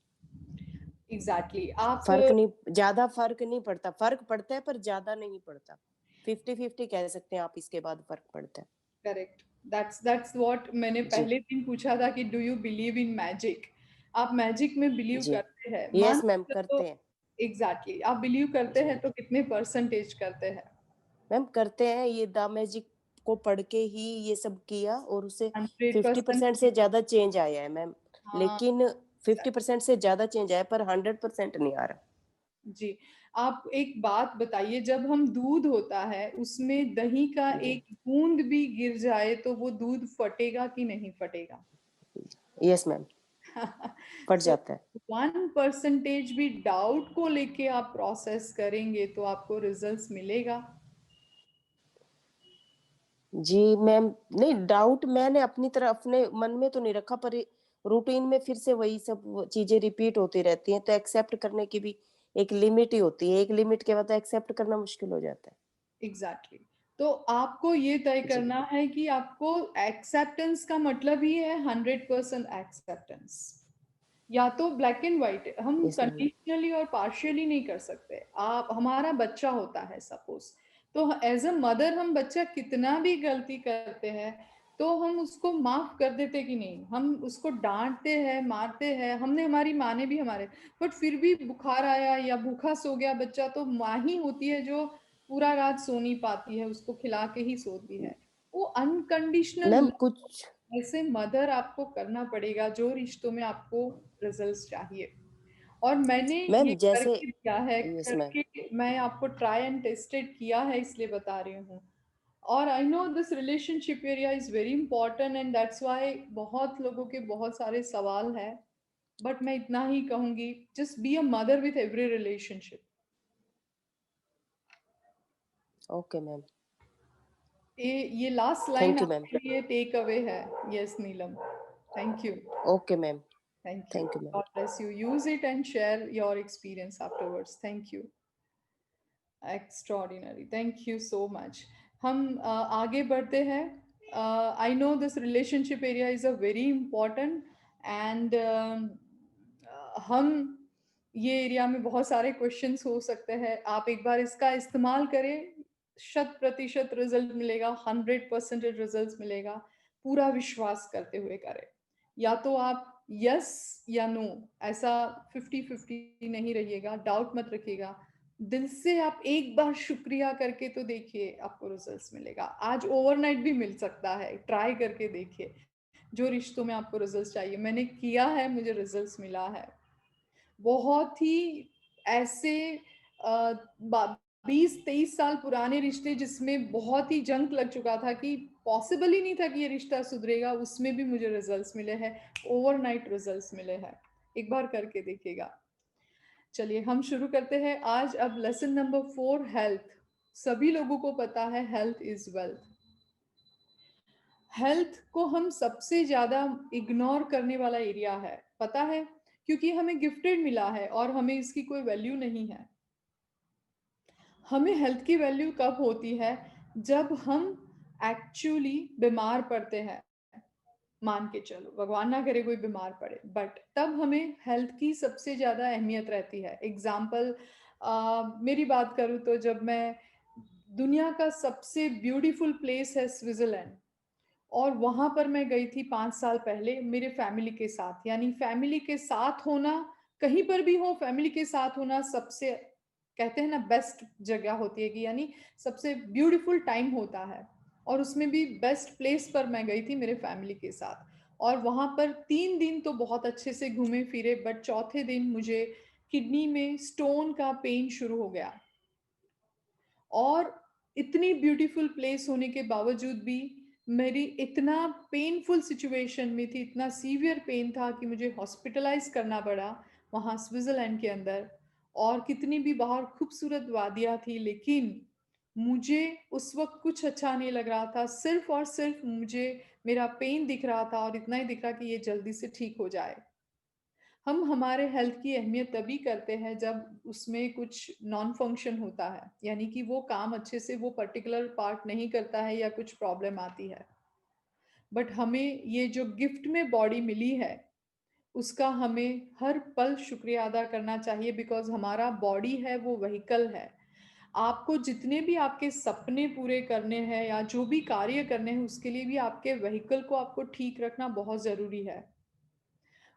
एग्जैक्टली। आप ज्यादा फर्क नहीं पड़ता, फर्क पड़ता है पर ज्यादा नहीं पड़ता। 50-50 कह सकते हैं आप, इसके बाद फर्क पड़ता है। करेक्ट, दैट्स व्हाट मैंने जी, पहले दिन पूछा था कि do you believe in magic? आप मैजिक में बिलीव जी। करते हैं? मान यस मैम, तो करते हैं। एग्जैक्टली आप बिलीव करते जी, हैं तो कितने परसेंटेज करते हैं? मैम करते हैं, ये द मैजिक को पढ़ के ही ये सब किया और उससे 100% 50% से ज़्यादा चेंज आया है मैम। हाँ। लेकिन 50% से ज़्यादा चेंज आया, पर 100% नहीं आ रहा। जी, आप एक बात बताइए, जब हम दूध होता है उसमें दही का जी, एक बूंद भी गिर जाए तो वो दूध फटेगा कि नहीं फटेगा? यस मैम, फट सो जाता है। 1% भी डाउट को लेके आप प्रोसेस करेंगे तो आपको रिजल्ट्स मिलेगा। जी मैम, नहीं डाउट मैंने अपनी तरह अपने मन में तो नहीं रखा, पर रूटीन में फिर से वही सब चीज़ें रिपीट होती रहती हैं, तो एक्सेप्ट करने की भी एक लिमिट ही होती है। एक लिमिट के बाद एक्सेप्ट करना मुश्किल हो जाता है। एग्जैक्टली तो आपको ये तय जी, करना है कि आपको एक्सेप्टेंस का मतलब ही है 100% एक्सेप्टेंस। या तो ब्लैक एंड व्हाइट, हम यस मैम। कंडीशनली और पार्शियली नहीं कर सकते। आप हमारा बच्चा होता है सपोज, तो एज अ मदर हम बच्चा कितना भी गलती करते हैं तो हम उसको माफ कर देते कि नहीं, हम उसको डांटते हैं मारते हैं, हमने हमारी माँ ने भी हमारे, बट फिर भी बुखार आया या भूखा सो गया बच्चा तो माँ ही होती है जो पूरा रात सो नहीं पाती है, उसको खिला के ही सोती है। वो अनकंडीशनल मैम कुछ ऐसे मदर आपको करना पड़ेगा जो रिश्तों में आपको रिजल्ट्स चाहिए। और मैंने ये मैम जैसे करके दिया है, यस मैम। करके मैं आपको ट्राई एंड टेस्टेड किया है इसलिए बता रही हूँ। और I know this relationship area is very important and that's why बहुत लोगों के बहुत सारे सवाल है, बट मैं इतना ही कहूंगी, just be a mother with every relationship. Okay ma'am, ये last line thank you ma'am. आपके लिए टेक अवे है। Yes Neelam, thank you. Okay ma'am, Thank you. Thank you ma'am. God bless you. Use it and share your experience afterwards. Thank you. Extraordinary. Thank you so much. हम आगे बढ़ते हैं. I know this relationship area is a very important and हम ये area में बहुत सारे questions हो सकते हैं. आप एक बार इसका इस्तेमाल करें, 100% रिजल्ट मिलेगा, 100% रिजल्ट मिलेगा. पूरा विश्वास करते हुए करें. या तो आप यस या नो, ऐसा 50-50 नहीं रहिएगा, डाउट मत रखिएगा. दिल से आप एक बार शुक्रिया करके तो देखिए, आपको रिजल्ट्स मिलेगा. आज ओवरनाइट भी मिल सकता है, ट्राई करके देखिए. जो रिश्तों में आपको रिजल्ट्स चाहिए, मैंने किया है, मुझे रिजल्ट्स मिला है. बहुत ही ऐसे 20-23 साल पुराने रिश्ते जिसमें बहुत ही जंग लग चुका था कि पॉसिबल ही नहीं था कि ये रिश्ता सुधरेगा, उसमें भी मुझे रिजल्ट्स मिले हैं, ओवरनाइट रिजल्ट्स मिले हैं. एक बार करके देखिएगा. चलिए हम शुरू करते हैं आज. अब लेसन नंबर 4, हेल्थ. सभी लोगों को पता है हेल्थ इज वेल्थ. हेल्थ को हम सबसे ज्यादा इग्नोर करने वाला एरिया है, पता है, क्योंकि हमें गिफ्टेड मिला है और हमें इसकी कोई वैल्यू नहीं है. हमें हेल्थ की वैल्यू कब होती है? जब हम एक्चुअली बीमार पड़ते हैं. मान के चलो भगवान ना करे कोई बीमार पड़े, बट तब हमें हेल्थ की सबसे ज्यादा अहमियत रहती है. एग्जाम्पल मेरी बात करूँ तो जब मैं, दुनिया का सबसे ब्यूटीफुल प्लेस है स्विट्जरलैंड, और वहां पर मैं गई थी 5 साल पहले मेरे फैमिली के साथ. यानी फैमिली के साथ होना, कहीं पर भी हो फैमिली के साथ होना सबसे, कहते हैं ना, बेस्ट जगह होती है कि यानी सबसे ब्यूटीफुल टाइम होता है. और उसमें भी बेस्ट प्लेस पर मैं गई थी मेरे फैमिली के साथ. और वहां पर 3 दिन तो बहुत अच्छे से घूमे फिरे, बट चौथे दिन मुझे किडनी में स्टोन का पेन शुरू हो गया. और इतनी ब्यूटीफुल प्लेस होने के बावजूद भी मेरी इतना पेनफुल सिचुएशन में थी, इतना सीवियर पेन था कि मुझे हॉस्पिटलाइज करना पड़ा वहाँ स्विट्जरलैंड के अंदर. और कितनी भी बाहर खूबसूरत वादियाँ थी, लेकिन मुझे उस वक्त कुछ अच्छा नहीं लग रहा था. सिर्फ और सिर्फ मुझे मेरा पेन दिख रहा था, और इतना ही दिख रहा कि ये जल्दी से ठीक हो जाए. हम हमारे हेल्थ की अहमियत तभी करते हैं जब उसमें कुछ नॉन फंक्शन होता है, यानी कि वो काम अच्छे से वो पर्टिकुलर पार्ट नहीं करता है या कुछ प्रॉब्लम आती है. बट हमें ये जो गिफ्ट में बॉडी मिली है, उसका हमें हर पल शुक्रिया अदा करना चाहिए, बिकॉज हमारा बॉडी है वो व्हीकल है. आपको जितने भी आपके सपने पूरे करने हैं या जो भी कार्य करने हैं, उसके लिए भी आपके व्हीकल को आपको ठीक रखना बहुत ज़रूरी है।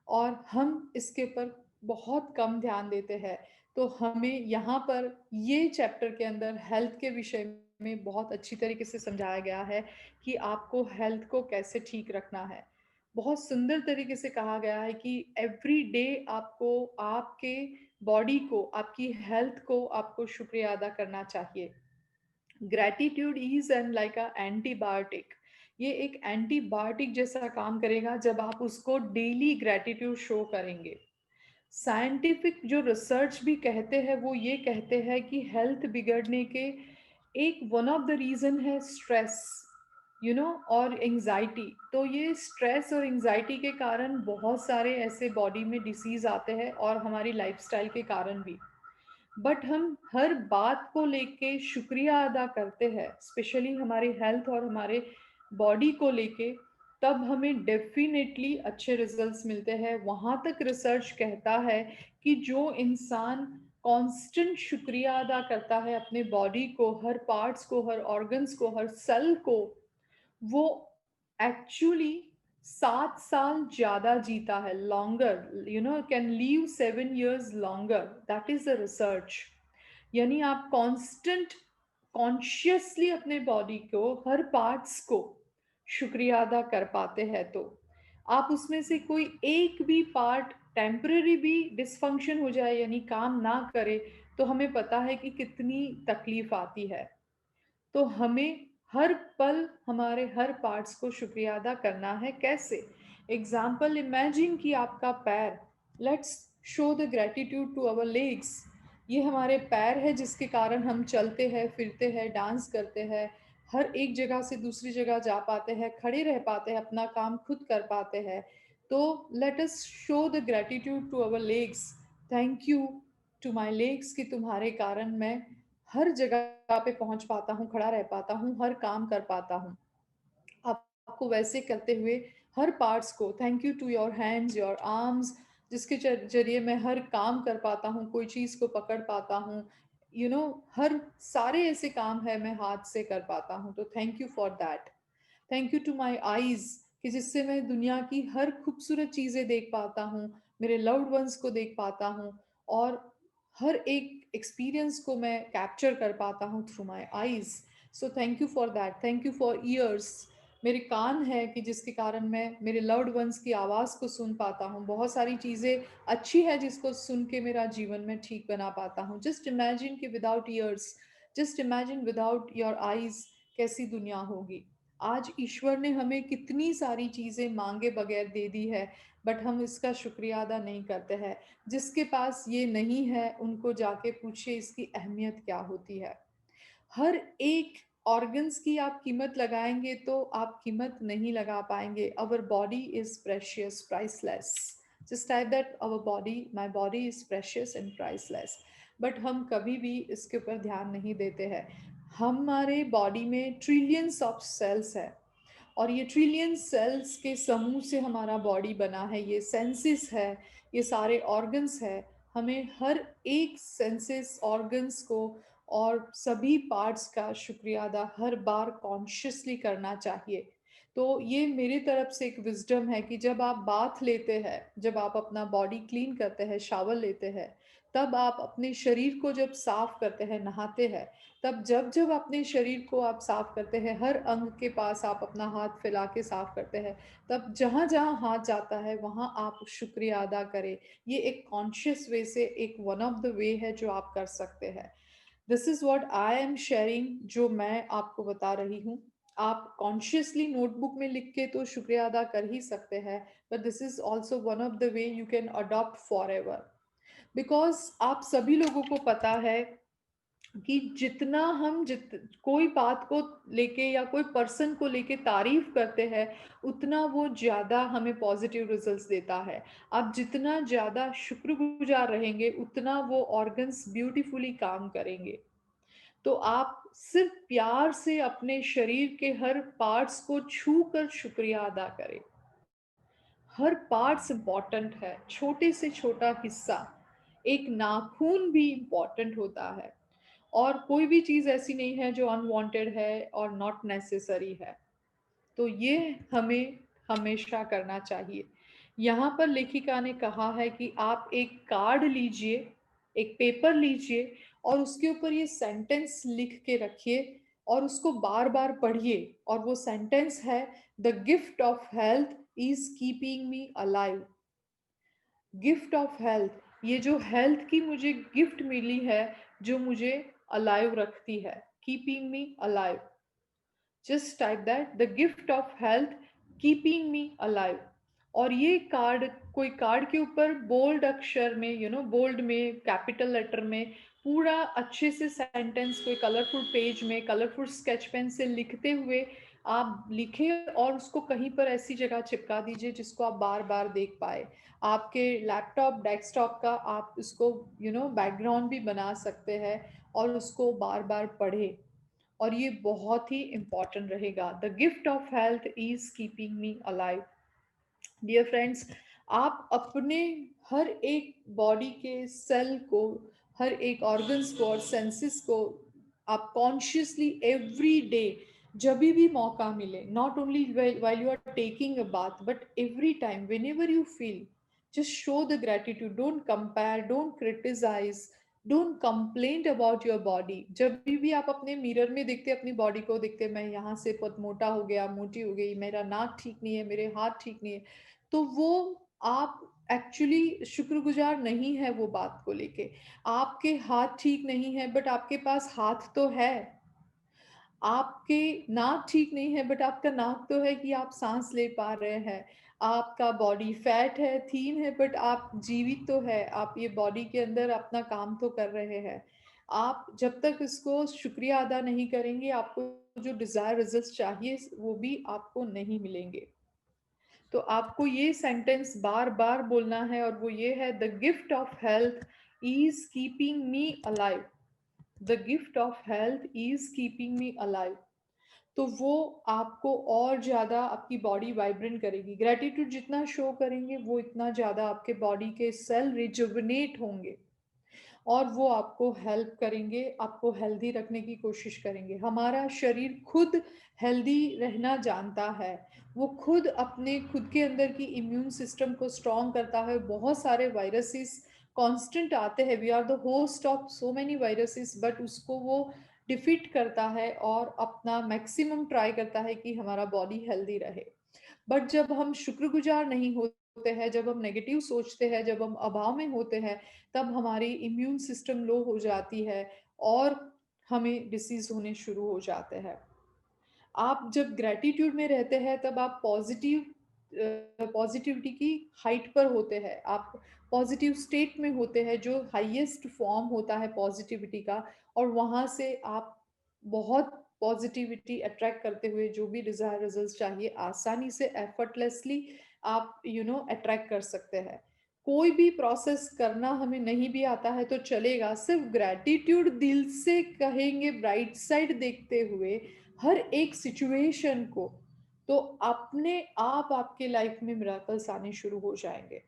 और हम इसके ऊपर बहुत कम ध्यान देते हैं। तो हमें यहाँ पर ये चैप्टर के अंदर हेल्थ के विषय में बहुत अच्छी तरीके से समझाया गया है कि आपको हेल्थ को कैसे ठीक रखना है। बहुत सुंदर तरीके से कहा गया है कि एवरी डे आपको आपके बॉडी को, आपकी हेल्थ को आपको शुक्रिया अदा करना चाहिए। Gratitude is and like a antibiotic. ये एक एंटीबायोटिक जैसा काम करेगा जब आप उसको डेली ग्रैटिट्यूड शो करेंगे। साइंटिफिक जो रिसर्च भी कहते हैं वो ये कहते हैं कि हेल्थ बिगड़ने के एक वन ऑफ द रीजन है स्ट्रेस, और एंजाइटी। तो ये स्ट्रेस और एंजाइटी के कारण बहुत सारे ऐसे बॉडी में डिसीज आते हैं और हमारी लाइफस्टाइल के कारण भी। बट हम हर बात को लेके शुक्रिया अदा करते हैं, स्पेशली हमारी हेल्थ और हमारे बॉडी को लेके, तब हमें डेफिनेटली अच्छे रिजल्ट्स मिलते हैं। वहाँ तक रिसर्च कहता है कि जो इंसान कांस्टेंट शुक्रिया अदा करता है अपने बॉडी को, हर पार्ट्स को, हर ऑर्गन्स को, हर सेल को, वो एक्चुअली 7 साल ज्यादा जीता है, longer, can leave 7 years longer. That is the research. यानी आप कांस्टेंट कॉन्शियसली अपने बॉडी को, हर पार्ट्स को शुक्रिया अदा कर पाते हैं, तो आप उसमें से कोई एक भी पार्ट टेम्पररी भी डिसफंक्शन हो जाए, यानी काम ना करे, तो हमें पता है कि कितनी तकलीफ आती है। तो हमें हर पल हमारे हर पार्ट्स को शुक्रिया अदा करना है। कैसे? एग्जाम्पल, इमेजिन कि आपका पैर, let's show the gratitude to our legs. ये हमारे पैर है जिसके कारण हम चलते हैं, फिरते हैं, डांस करते हैं, हर एक जगह से दूसरी जगह जा पाते हैं, खड़े रह पाते हैं, अपना काम खुद कर पाते हैं। तो let us show the gratitude to our legs. Thank you to my legs कि तुम्हारे कारण मैं हर जगह पे पहुंच पाता हूँ, खड़ा रह पाता हूँ, हर काम कर पाता हूँ। आपको वैसे करते हुए हर पार्ट्स को, thank you to your hands, your arms, जिसके जरिए मैं हर काम कर पाता हूँ, कोई चीज को पकड़ पाता हूँ, हर सारे ऐसे काम है मैं हाथ से कर पाता हूँ। तो thank you for that. Thank you to my eyes कि जिससे मैं दुनिया की हर खूबसूरत चीजें देख पाता हूँ, मेरे लव्ड वंस को देख पाता हूँ, और हर एक एक्सपीरियंस को मैं कैप्चर कर पाता हूँ through my eyes. So thank you for that. Thank you for years. मेरे कान है कि जिसके कारण मैं मेरे लव्ड वंस की आवाज़ को सुन पाता हूँ। बहुत सारी चीज़ें अच्छी है जिसको सुन के मेरा जीवन में ठीक बना पाता हूँ। जस्ट इमेजिन कि without years, just imagine without your eyes कैसी दुनिया होगी। आज ईश्वर ने हमें कितनी सारी चीज़ें मांगे बगैर दे दी है, बट हम इसका शुक्रिया अदा नहीं करते हैं। जिसके पास ये नहीं है उनको जाके पूछिए इसकी अहमियत क्या होती है। हर एक ऑर्गन्स की आप कीमत लगाएंगे तो आप कीमत नहीं लगा पाएंगे। Our body is precious, priceless. Just type that, our body, my body is precious and priceless. But हम कभी भी इसके ऊपर ध्यान नहीं देते हैं। हमारे बॉडी में ट्रिलियंस ऑफ सेल्स है, और ये ट्रिलियन सेल्स के समूह से हमारा बॉडी बना है। ये सेंसेस है, ये सारे ऑर्गन्स है। हमें हर एक सेंसेस, ऑर्गन्स को और सभी पार्ट्स का शुक्रिया अदा हर बार कॉन्शियसली करना चाहिए। तो ये मेरी तरफ से एक विजडम है कि जब आप बाथ लेते हैं, जब आप अपना बॉडी क्लीन करते हैं, शावर लेते हैं, तब आप अपने शरीर को जब साफ करते हैं, नहाते हैं, तब जब जब अपने शरीर को आप साफ करते हैं, हर अंग के पास आप अपना हाथ फैला के साफ करते हैं, तब जहाँ जहाँ हाथ जाता है वहाँ आप शुक्रिया अदा करें। ये एक कॉन्शियस वे से एक वन ऑफ द वे है जो आप कर सकते हैं। This is what I am sharing, जो मैं आपको बता रही हूँ। आप कॉन्शियसली नोटबुक में लिख के तो शुक्रिया अदा कर ही सकते हैं, but this is also one of the way you can adopt for ever. Because आप सभी लोगों को पता है कि जितना हम कोई बात को लेके या कोई पर्सन को लेके तारीफ करते हैं, उतना वो ज़्यादा हमें पॉजिटिव रिजल्ट्स देता है। आप जितना ज़्यादा शुक्रगुजार रहेंगे, उतना वो ऑर्गन्स ब्यूटीफुली काम करेंगे। तो आप सिर्फ प्यार से अपने शरीर के हर पार्ट्स को छू कर शुक्रिया अदा करें। हर पार्ट्स इम्पॉर्टेंट है, छोटे से छोटा हिस्सा, एक नाखून भी इम्पॉर्टेंट होता है। और कोई भी चीज ऐसी नहीं है जो अनवांटेड है और नॉट नेसेसरी है। तो ये हमें हमेशा करना चाहिए। यहाँ पर लेखिका ने कहा है कि आप एक कार्ड लीजिए, एक पेपर लीजिए और उसके ऊपर ये सेंटेंस लिख के रखिए और उसको बार बार पढ़िए। और वो सेंटेंस है, the gift of health is keeping me alive. Gift of health, ये जो हेल्थ की मुझे गिफ्ट मिली है जो मुझे अलाइव रखती है, keeping me alive. Just type that, the gift of health keeping me alive. और ये कार्ड, कोई कार्ड के ऊपर बोल्ड अक्षर में, बोल्ड में, कैपिटल लेटर में पूरा अच्छे से सेंटेंस कोई कलरफुल पेज में कलरफुल स्केच पेन से लिखते हुए आप लिखे और उसको कहीं पर ऐसी जगह चिपका दीजिए जिसको आप बार बार देख पाए। आपके लैपटॉप डेस्कटॉप का आप उसको बैकग्राउंड भी बना सकते हैं और उसको बार बार पढ़े। और ये बहुत ही इंपॉर्टेंट रहेगा, the gift of health is keeping me alive. Dear friends, आप अपने हर एक बॉडी के सेल को, हर एक ऑर्गन्स को और सेंसेस को आप कॉन्शियसली एवरी डे, जब भी मौका मिले, not only while you are taking a bath but every time whenever you feel, just show the gratitude, don't compare, don't criticize, don't complaint about your body. जब भी आप अपने मिरर में देखते, अपनी बॉडी को देखते, मैं यहाँ से बहुत मोटा हो गया, मोटी हो गई, मेरा नाक ठीक नहीं है, मेरे हाथ ठीक नहीं है, तो वो आप एक्चुअली शुक्रगुजार नहीं है वो बात को लेके। आपके हाथ ठीक नहीं है बट आपके पास हाथ तो है। आपके नाक ठीक नहीं है बट आपका नाक तो है कि आप सांस ले पा रहे हैं। आपका बॉडी फैट है, थीन है, बट आप जीवित तो है, आप ये बॉडी के अंदर अपना काम तो कर रहे हैं। आप जब तक इसको शुक्रिया अदा नहीं करेंगे, आपको जो डिजायर रिजल्ट चाहिए वो भी आपको नहीं मिलेंगे। तो आपको ये सेंटेंस बार बार बोलना है और वो ये है, the gift of health is keeping me alive. The gift of health is keeping me alive. तो वो आपको और ज्यादा आपकी बॉडी वाइब्रेंट करेगी। ग्रेटिट्यूड जितना शो करेंगे वो इतना ज्यादा आपके बॉडी के सेल रिजुवनेट होंगे और वो आपको हेल्प करेंगे, आपको हेल्दी रखने की कोशिश करेंगे। हमारा शरीर खुद हेल्दी रहना जानता है, वो खुद अपने खुद के अंदर की इम्यून सिस्टम को स्ट्रॉन्ग करता है। बहुत सारे वायरसेस कांस्टेंट आते हैं, we are the host of so many viruses, but उसको वो डिफीट करता है और अपना मैक्सिमम ट्राई करता है कि हमारा बॉडी हेल्दी रहे। बट जब हम शुक्रगुजार नहीं होते हैं, जब हम नेगेटिव सोचते हैं, जब हम अभाव में होते हैं, तब हमारी इम्यून सिस्टम लो हो जाती है और हमें डिसीज होने शुरू हो जाते हैं। आप जब ग्रेटिट्यूड में रहते हैं तब आप पॉजिटिविटी की हाइट पर होते हैं, आप पॉजिटिव स्टेट में होते हैं, जो हाईएस्ट फॉर्म होता है पॉजिटिविटी का। और वहां से आप बहुत पॉजिटिविटी अट्रैक्ट करते हुए जो भी डिजायर रिजल्ट चाहिए आसानी से एफर्टलेसली आप अट्रैक्ट कर सकते हैं। कोई भी प्रोसेस करना हमें नहीं भी आता है तो चलेगा, सिर्फ ग्रेटिट्यूड दिल से कहेंगे ब्राइट साइड देखते हुए हर एक सिचुएशन को, तो अपने आप आपके लाइफ में मिराकल्स आने शुरू हो जाएंगे।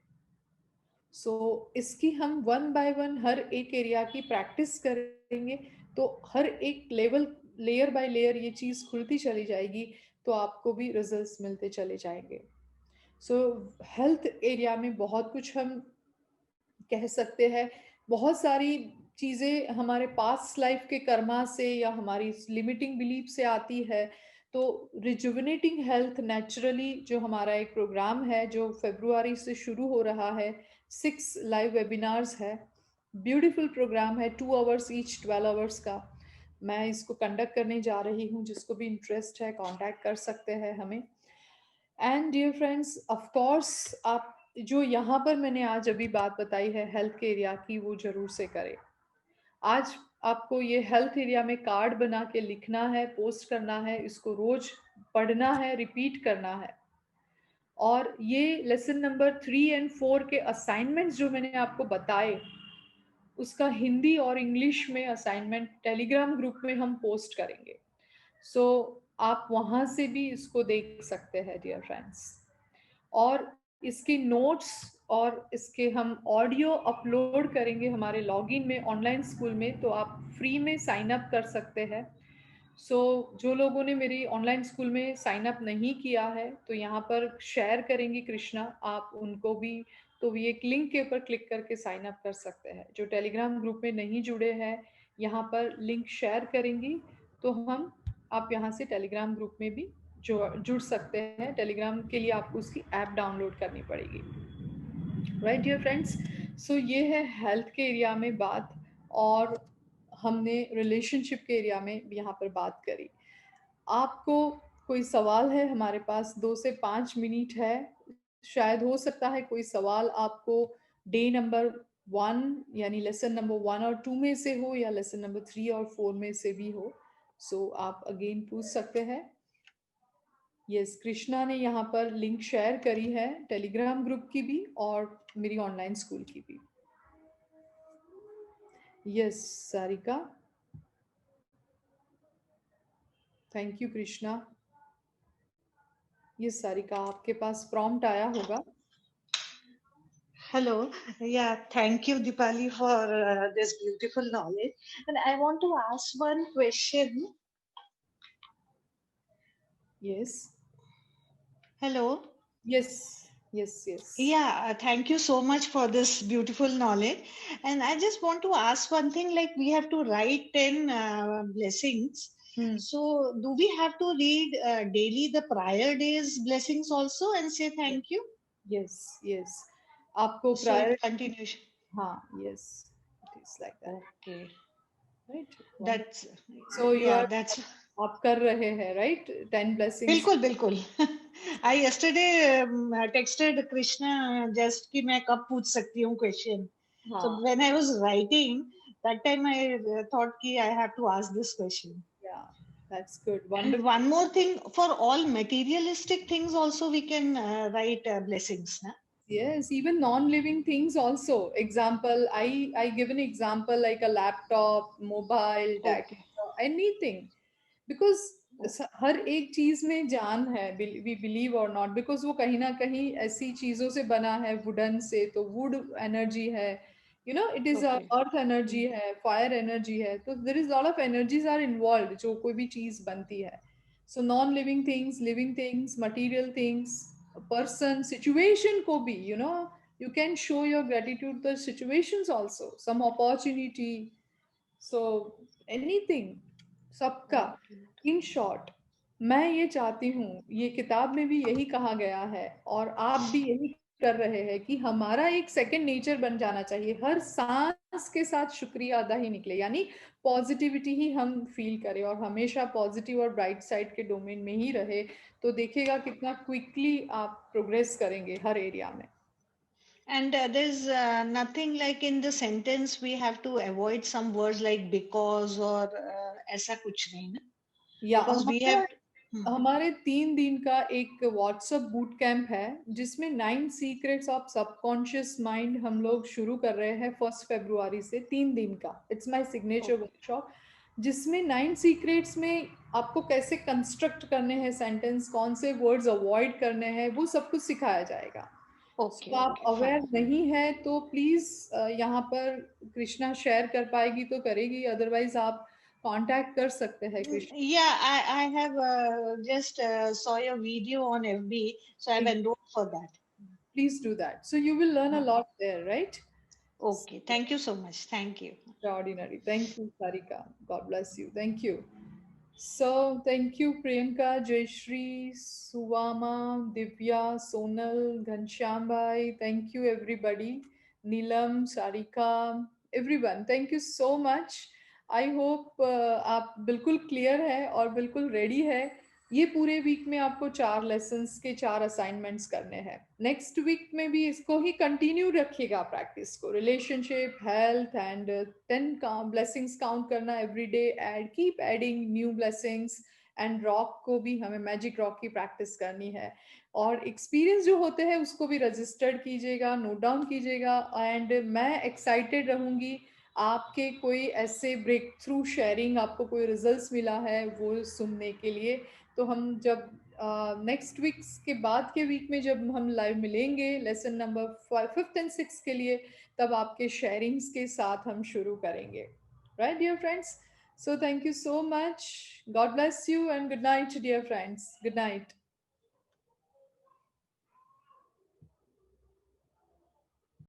इसकी हम वन बाय वन हर एक एरिया की प्रैक्टिस करेंगे तो हर एक लेवल, लेयर बाय लेयर ये चीज खुलती चली जाएगी, तो आपको भी रिजल्ट्स मिलते चले जाएंगे। हेल्थ एरिया में बहुत कुछ हम कह सकते हैं। बहुत सारी चीजें हमारे पास्ट लाइफ के कर्मा से या हमारी लिमिटिंग बिलीफ से आती है। तो रिजुविनेटिंग हेल्थ नेचुरली जो हमारा एक प्रोग्राम है जो फरवरी से शुरू हो रहा है, 6 लाइव वेबिनार्स है, ब्यूटीफुल प्रोग्राम है, 2 आवर्स ईच, 12 आवर्स का। मैं इसको कंडक्ट करने जा रही हूँ, जिसको भी इंटरेस्ट है कांटेक्ट कर सकते हैं हमें। And dear friends, of course आप जो यहाँ पर मैंने आज अभी बात बताई है हेल्थ के एरिया की, वो जरूर से करें। आज आपको ये हेल्थ एरिया में कार्ड बना के लिखना है, पोस्ट करना है, इसको रोज पढ़ना है, रिपीट करना है। और ये लेसन नंबर 3 और 4 के असाइनमेंट्स जो मैंने आपको बताए, उसका हिंदी और इंग्लिश में असाइनमेंट टेलीग्राम ग्रुप में हम पोस्ट करेंगे। आप वहां से भी इसको देख सकते हैं डियर फ्रेंड्स। और इसके नोट्स और इसके हम ऑडियो अपलोड करेंगे हमारे लॉगिन में ऑनलाइन स्कूल में, तो आप फ्री में साइन अप कर सकते हैं। जो लोगों ने मेरी ऑनलाइन स्कूल में साइन अप नहीं किया है, तो यहाँ पर शेयर करेंगी कृष्णा, आप उनको भी, तो भी एक लिंक के ऊपर क्लिक करके साइन अप कर सकते हैं। जो टेलीग्राम ग्रुप में नहीं जुड़े हैं, यहाँ पर लिंक शेयर करेंगी, तो आप यहाँ से टेलीग्राम ग्रुप में भी जुड़ सकते हैं। टेलीग्राम के लिए आपको उसकी ऐप डाउनलोड करनी पड़ेगी। राइट डियर फ्रेंड्स, सो ये है हेल्थ के एरिया में बात, और हमने रिलेशनशिप के एरिया में यहाँ पर बात करी। आपको कोई सवाल है? हमारे पास 2 से 5 मिनट है। शायद हो सकता है कोई सवाल आपको डे नंबर 1 यानी लेसन नंबर 1 और 2 में से हो, या लेसन नंबर 3 और 4 में से भी हो। आप अगेन पूछ सकते हैं। यस, कृष्णा ने यहाँ पर लिंक शेयर करी है टेलीग्राम ग्रुप की भी और मेरी ऑनलाइन स्कूल की भी। Yes Sarika, thank you Krishna. Yes Sarika, आपके पास प्रॉम्प्ट आया होगा। Hello. Yeah, thank you, Dipali, for this beautiful knowledge. And I want to ask one question. Yes. Hello. Yes. Yes. Yes. Yeah, thank you so much for this beautiful knowledge. And I just want to ask one thing, like we have to write 10 blessings. So do we have to read daily the prior day's blessings also and say thank you? Yes. Yes. आपको So prior continuation. हाँ, yes, it is like that. Okay. Right. That's So you yeah, are, that's आप कर रहे हैं, right? 10 blessings. बिल्कुल बिल्कुल I yesterday texted Krishna just कि मैं कब पूछ सकती हूँ question. So हाँ, when I was writing that time I thought कि I have to ask this question. yeah, that's good. And Wonderful. one more thing, for all materialistic things also we can write blessings. Na? Yes, even non-living things also. Example, I give an example like a laptop, mobile, tax, Okay. anything. Because हर एक चीज में जान है, we believe और not, because वो कहीं ना कहीं ऐसी चीजों से बना है, वुडन से, तो वुड एनर्जी है, it is Okay. Earth energy है, फायर एनर्जी है, तो there is lot of energies are involve जो कोई भी चीज बनती है। So non living things, living things, material things, person, situation को भी, you can show your gratitude to situations also, some opportunity, so anything, सबका। इन शॉर्ट, मैं ये चाहती हूँ, ये किताब में भी यही कहा गया है और आप भी यही कर रहे हैं कि हमारा एक सेकंड नेचर बन जाना चाहिए, हर सांस के साथ शुक्रिया अदा ही निकले, यानी पॉजिटिविटी ही हम फील करें और हमेशा पॉजिटिव और ब्राइट साइड के डोमेन में ही रहे, तो देखिएगा कितना क्विकली आप प्रोग्रेस करेंगे हर एरिया में। And there's nothing like in the sentence we have to avoid some words like because or ऐसा कुछ नहीं ना? या Because we have हमारे 3 दिन का एक व्हाट्सएप बूट कैंप है जिसमें 9 सीक्रेट्स ऑफ सबकॉन्शियस माइंड हम लोग शुरू कर रहे हैं 1 फरवरी से, 3 दिन का। इट्स माय सिग्नेचर वर्कशॉप, जिसमें 9 सीक्रेट्स में आपको कैसे कंस्ट्रक्ट करने हैं सेंटेंस, कौन से वर्ड्स अवॉइड करने हैं, वो सब कुछ सिखाया जाएगा। Okay, तो आप okay, अवेयर fine. नहीं है तो प्लीज यहाँ पर कृष्णा शेयर कर पाएगी तो करेगी, अदरवाइज आप कांटेक्ट कर सकते हैं Krishna. Yeah, I have just saw your video on FB, so I've enrolled for that. Please do that. So you will learn a lot there, right? Okay, thank you so much. Thank you. Extraordinary. Thank you, Sarika. God bless you. Thank you. So thank you, Priyanka, Jayashri, Suvama, Divya, Sonal, Ghanshyambai. Thank you, everybody. Neelam, Sarika, everyone. Thank you so much. I hope आप बिल्कुल clear है और बिल्कुल ready है। ये पूरे week में आपको 4 लेसन्स के 4 असाइनमेंट्स करने हैं। नेक्स्ट वीक में भी इसको ही कंटिन्यू रखिएगा प्रैक्टिस को, relationship, health and 10 blessings count करना every day, add keep adding new blessings, and rock को भी हमें मैजिक रॉक की प्रैक्टिस करनी है, और एक्सपीरियंस जो होते हैं उसको भी रजिस्टर्ड कीजिएगा, नोट डाउन कीजिएगा। एंड मैं एक्साइटेड रहूंगी आपके कोई ऐसे ब्रेक थ्रू शेयरिंग, आपको कोई रिजल्ट्स मिला है वो सुनने के लिए, तो हम जब नेक्स्ट वीक्स के बाद के वीक में जब हम लाइव मिलेंगे lesson number 5th and 6th के लिए, तब आपके शेयरिंग्स के साथ हम शुरू करेंगे. Right dear friends? So thank you so much. God bless you and good night, dear friends. Good night.